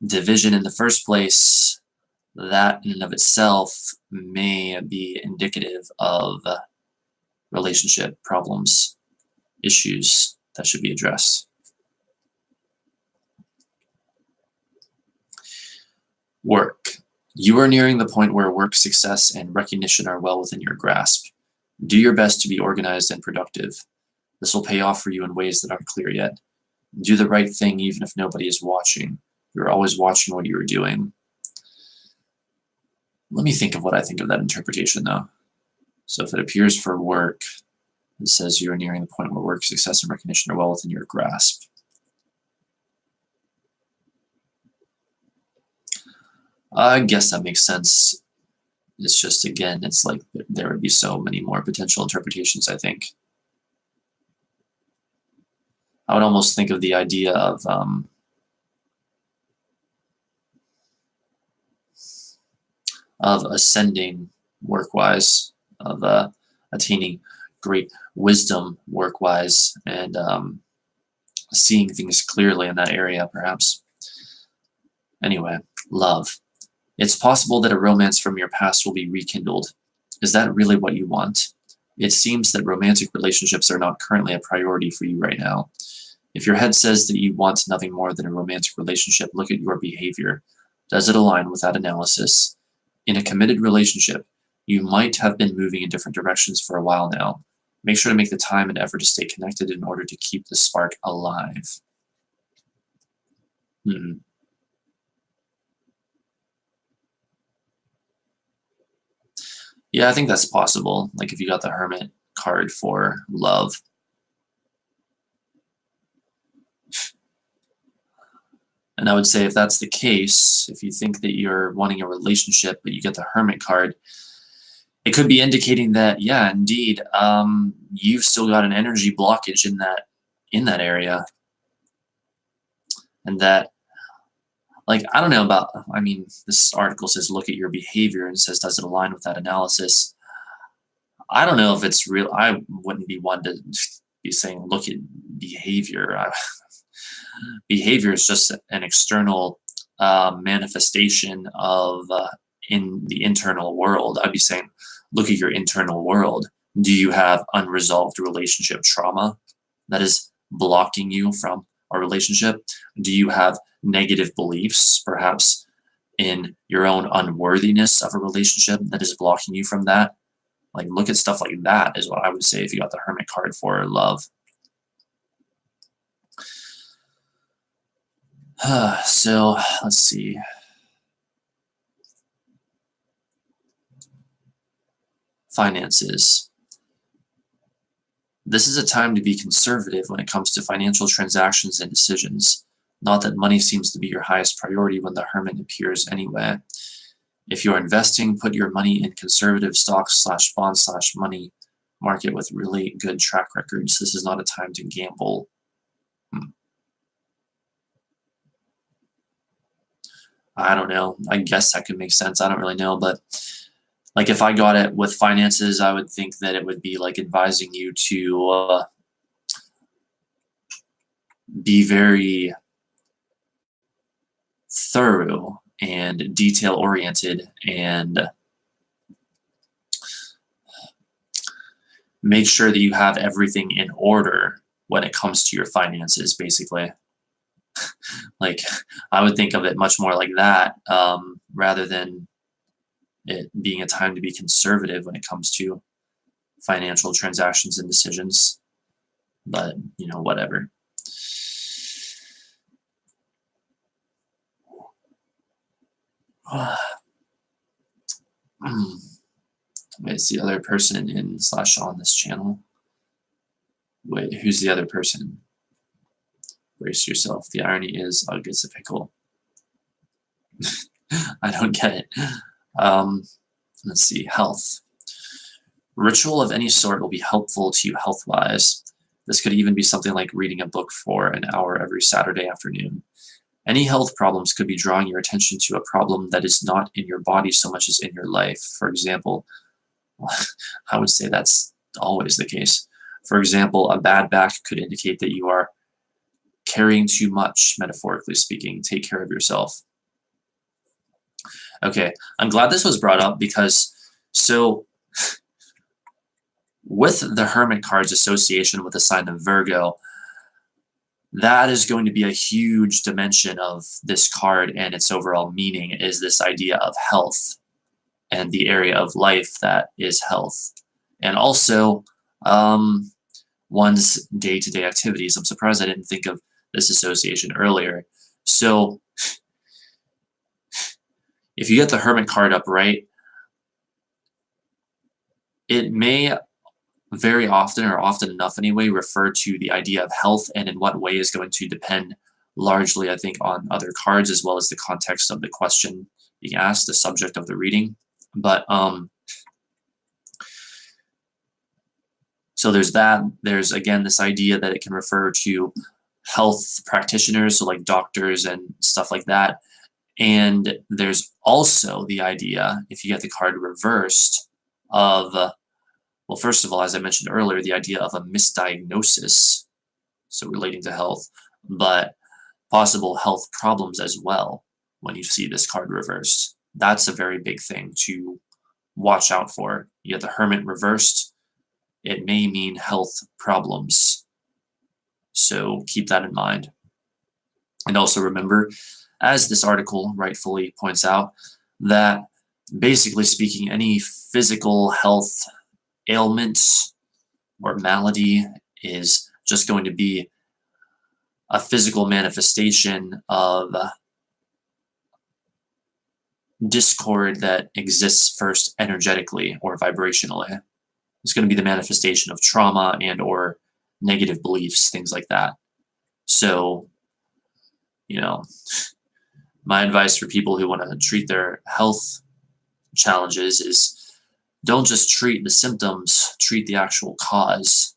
division in the first place, that in and of itself may be indicative of relationship problems, issues that should be addressed. Work. You are nearing the point where work success and recognition are well within your grasp. Do your best to be organized and productive. This will pay off for you in ways that aren't clear yet. Do the right thing even if nobody is watching. You're always watching what you're doing. Let me think of what I think of that interpretation, though. So if it appears for work, it says you are nearing the point where work success and recognition are well within your grasp. I guess that makes sense. It's just, again, it's like there would be so many more potential interpretations, I think. I would almost think of the idea of ascending work-wise, of attaining great wisdom work-wise, and seeing things clearly in that area, perhaps. Anyway, love. It's possible that a romance from your past will be rekindled. Is that really what you want? It seems that romantic relationships are not currently a priority for you right now. If your head says that you want nothing more than a romantic relationship, look at your behavior. Does it align with that analysis? In a committed relationship, you might have been moving in different directions for a while now. Make sure to make the time and effort to stay connected in order to keep the spark alive. Yeah, I think that's possible. Like if you got the Hermit card for love. And I would say if that's the case, if you think that you're wanting a relationship, but you get the Hermit card, it could be indicating that, yeah, indeed, you've still got an energy blockage in that area. And that, like, I don't know about, I mean, this article says look at your behavior and says, does it align with that analysis? I don't know if it's real. I wouldn't be one to be saying, look at behavior. Behavior is just an external manifestation of in the internal world. I'd be saying, look at your internal world. Do you have unresolved relationship trauma that is blocking you from a relationship? Do you have negative beliefs, perhaps in your own unworthiness of a relationship, that is blocking you from that? Like, look at stuff like that is what I would say if you got the Hermit card for love. So let's see. Finances. This is a time to be conservative when it comes to financial transactions and decisions. Not that money seems to be your highest priority when the Hermit appears anyway. If you're investing, put your money in conservative stocks/bond/money market with really good track records. This is not a time to gamble. I don't know. I guess that could make sense. I don't really know, but like if I got it with finances, I would think that it would be like advising you to be very thorough and detail-oriented and make sure that you have everything in order when it comes to your finances, basically. Like, I would think of it much more like that, rather than it being a time to be conservative when it comes to financial transactions and decisions. But, you know, whatever. It's the other person in / on this channel. Wait, who's the other person? Brace yourself. The irony is, ugh, it's a pickle. I don't get it. Let's see. Health. Ritual of any sort will be helpful to you health-wise. This could even be something like reading a book for an hour every Saturday afternoon. Any health problems could be drawing your attention to a problem that is not in your body so much as in your life. For example, I would say that's always the case. For example, a bad back could indicate that you are carrying too much, metaphorically speaking. Take care of yourself. Okay, I'm glad this was brought up because, so, with the Hermit card's association with the sign of Virgo, that is going to be a huge dimension of this card and its overall meaning, is this idea of health and the area of life that is health. And also, one's day-to-day activities. I'm surprised I didn't think of this association earlier. So, if you get the Hermit card up right, it may very often, or often enough anyway, refer to the idea of health, and in what way is going to depend largely, I think, on other cards as well as the context of the question being asked, the subject of the reading. But so there's that. There's, again, this idea that it can refer to health practitioners, so like doctors and stuff like that. And there's also the idea, if you get the card reversed, of, well, first of all, as I mentioned earlier, the idea of a misdiagnosis, so relating to health, but possible health problems as well when you see this card reversed. That's a very big thing to watch out for. You get the Hermit reversed, it may mean health problems. So keep that in mind. And also remember, as this article rightfully points out, that basically speaking, any physical health ailments or malady is just going to be a physical manifestation of discord that exists first energetically or vibrationally. It's going to be the manifestation of trauma and or negative beliefs, things like that. So, you know, my advice for people who want to treat their health challenges is don't just treat the symptoms, treat the actual cause.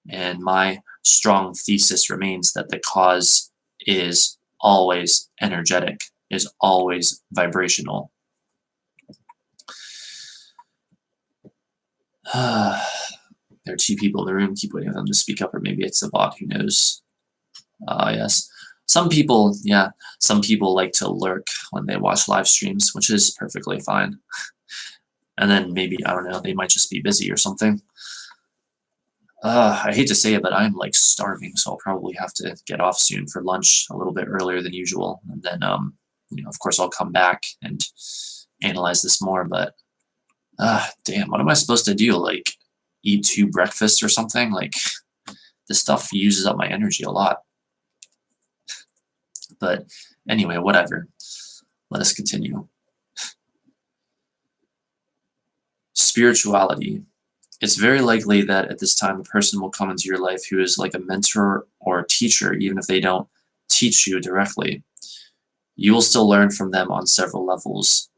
And my strong thesis remains that the cause is always energetic, is always vibrational. There are two people in the room. Keep waiting for them to speak up, or maybe it's a bot. Who knows? Yes. Some people, yeah, some people like to lurk when they watch live streams, which is perfectly fine. And then maybe, I don't know, they might just be busy or something. I hate to say it, but I'm like starving, so I'll probably have to get off soon for lunch a little bit earlier than usual. And then, of course, I'll come back and analyze this more. But damn, what am I supposed to do? Like, eat 2 breakfasts or something? Like, this stuff uses up my energy a lot. But anyway, whatever. Let us continue. Spirituality. It's very likely that at this time a person will come into your life who is like a mentor or a teacher, even if they don't teach you directly. You will still learn from them on several levels.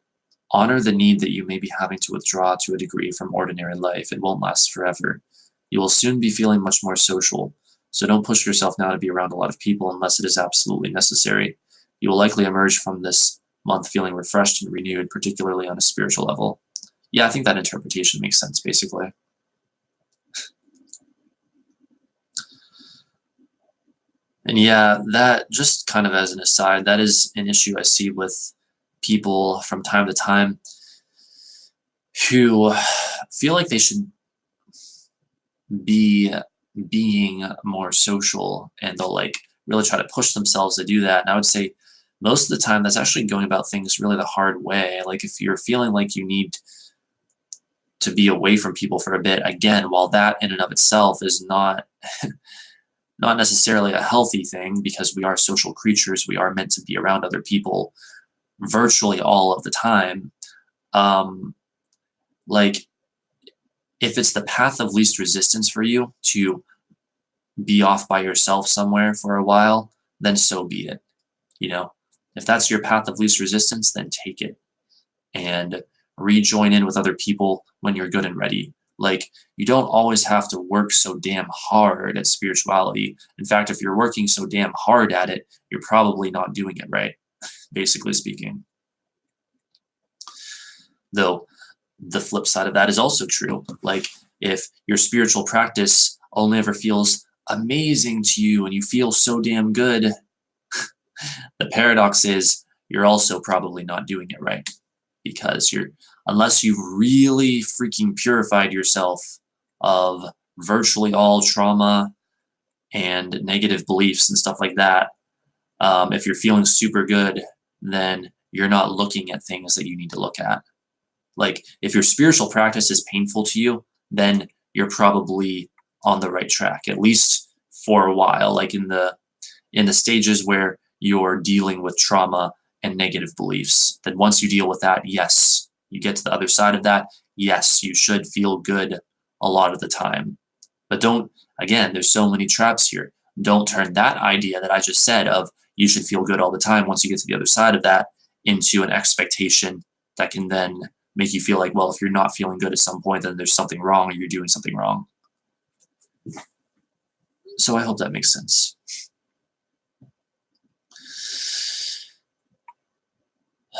Honor the need that you may be having to withdraw to a degree from ordinary life. It won't last forever. You will soon be feeling much more social, so don't push yourself now to be around a lot of people unless it is absolutely necessary. You will likely emerge from this month feeling refreshed and renewed, particularly on a spiritual level. Yeah, I think that interpretation makes sense, basically. And yeah, that, just kind of as an aside, that is an issue I see with people from time to time who feel like they should be being more social, and they'll like really try to push themselves to do that. And I would say most of the time that's actually going about things really the hard way. Like, if you're feeling like you need to be away from people for a bit, again, while that in and of itself is not not necessarily a healthy thing, because we are social creatures, we are meant to be around other people virtually all of the time. Like, if it's the path of least resistance for you to be off by yourself somewhere for a while, then so be it. If that's your path of least resistance, then take it and rejoin in with other people when you're good and ready. Like, you don't always have to work so damn hard at spirituality. In fact, if you're working so damn hard at it, you're probably not doing it right, basically speaking. Though, the flip side of that is also true. Like, if your spiritual practice only ever feels amazing to you and you feel so damn good, the paradox is you're also probably not doing it right, because unless you've really freaking purified yourself of virtually all trauma and negative beliefs and stuff like that, if you're feeling super good, then you're not looking at things that you need to look at. Like, if your spiritual practice is painful to you, then you're probably on the right track, at least for a while. Like, in the stages where you're dealing with trauma and negative beliefs, then once you deal with that, yes, you get to the other side of that, yes, you should feel good a lot of the time. But don't, again, there's so many traps here. Don't turn that idea that I just said of you should feel good all the time once you get to the other side of that into an expectation that can then make you feel like, well, if you're not feeling good at some point, then there's something wrong or you're doing something wrong. So I hope that makes sense.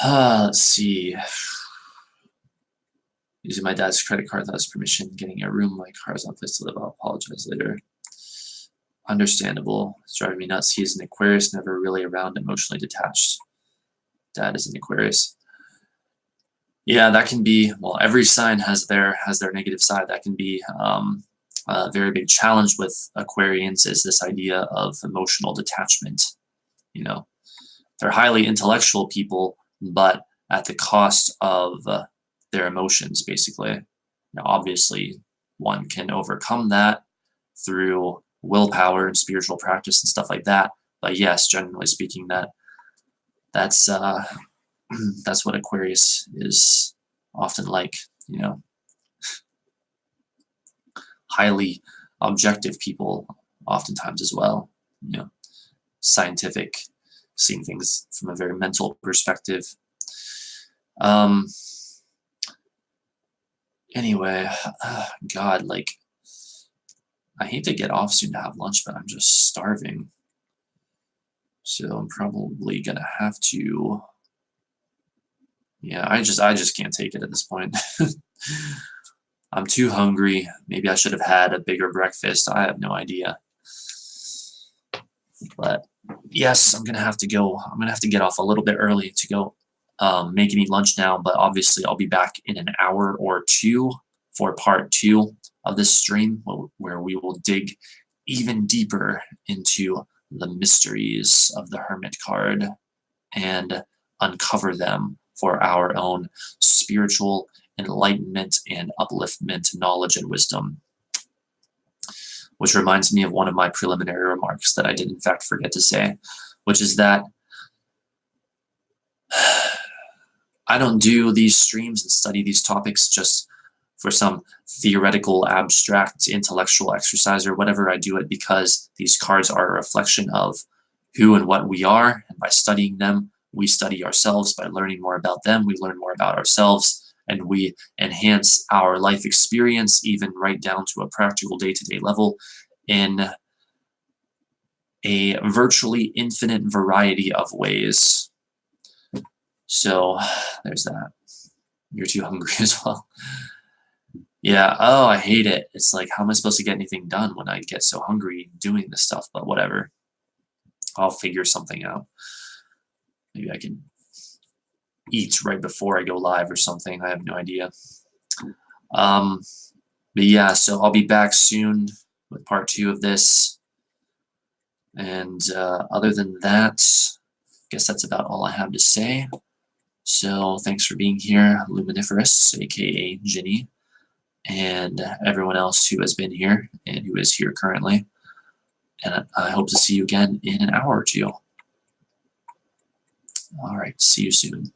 Let's see. Using my dad's credit card without his permission, getting a room, my car's not a place to live, I'll apologize later. Understandable. It's driving me nuts. He's an Aquarius, never really around, emotionally detached. Dad is an Aquarius. Yeah, that can be, well, every sign has their negative side. That can be a very big challenge with Aquarians, is this idea of emotional detachment. They're highly intellectual people, but at the cost of their emotions, basically. Now, obviously, one can overcome that through willpower and spiritual practice and stuff like that. But yes, generally speaking, that's what Aquarius is often like. Highly objective people, oftentimes as well. Scientific, seeing things from a very mental perspective. Anyway, God, like, I hate to get off soon to have lunch, but I'm just starving. So I'm probably gonna have to. Yeah, I just can't take it at this point. I'm too hungry. Maybe I should have had a bigger breakfast. I have no idea. But yes, I'm gonna have to go. I'm gonna have to get off a little bit early to go make and eat lunch now, but obviously I'll be back in an hour or two for part 2 of this stream, where we will dig even deeper into the mysteries of the Hermit card and uncover them for our own spiritual enlightenment and upliftment, knowledge and wisdom. Which reminds me of one of my preliminary remarks that I did in fact forget to say, which is that I don't do these streams and study these topics just for some theoretical, abstract, intellectual exercise or whatever. I do it because these cards are a reflection of who and what we are, and by studying them, we study ourselves. By learning more about them, we learn more about ourselves, and we enhance our life experience, even right down to a practical day-to-day level, in a virtually infinite variety of ways. So there's that. You're too hungry as well. Yeah, oh, I hate it. It's like, how am I supposed to get anything done when I get so hungry doing this stuff? But whatever. I'll figure something out. Maybe I can eat right before I go live or something. I have no idea. But yeah, so I'll be back soon with part 2 of this. And other than that, I guess that's about all I have to say. So thanks for being here, Luminiferous, aka Ginny, and everyone else who has been here and who is here currently. And I hope to see you again in an hour or two. All right, see you soon.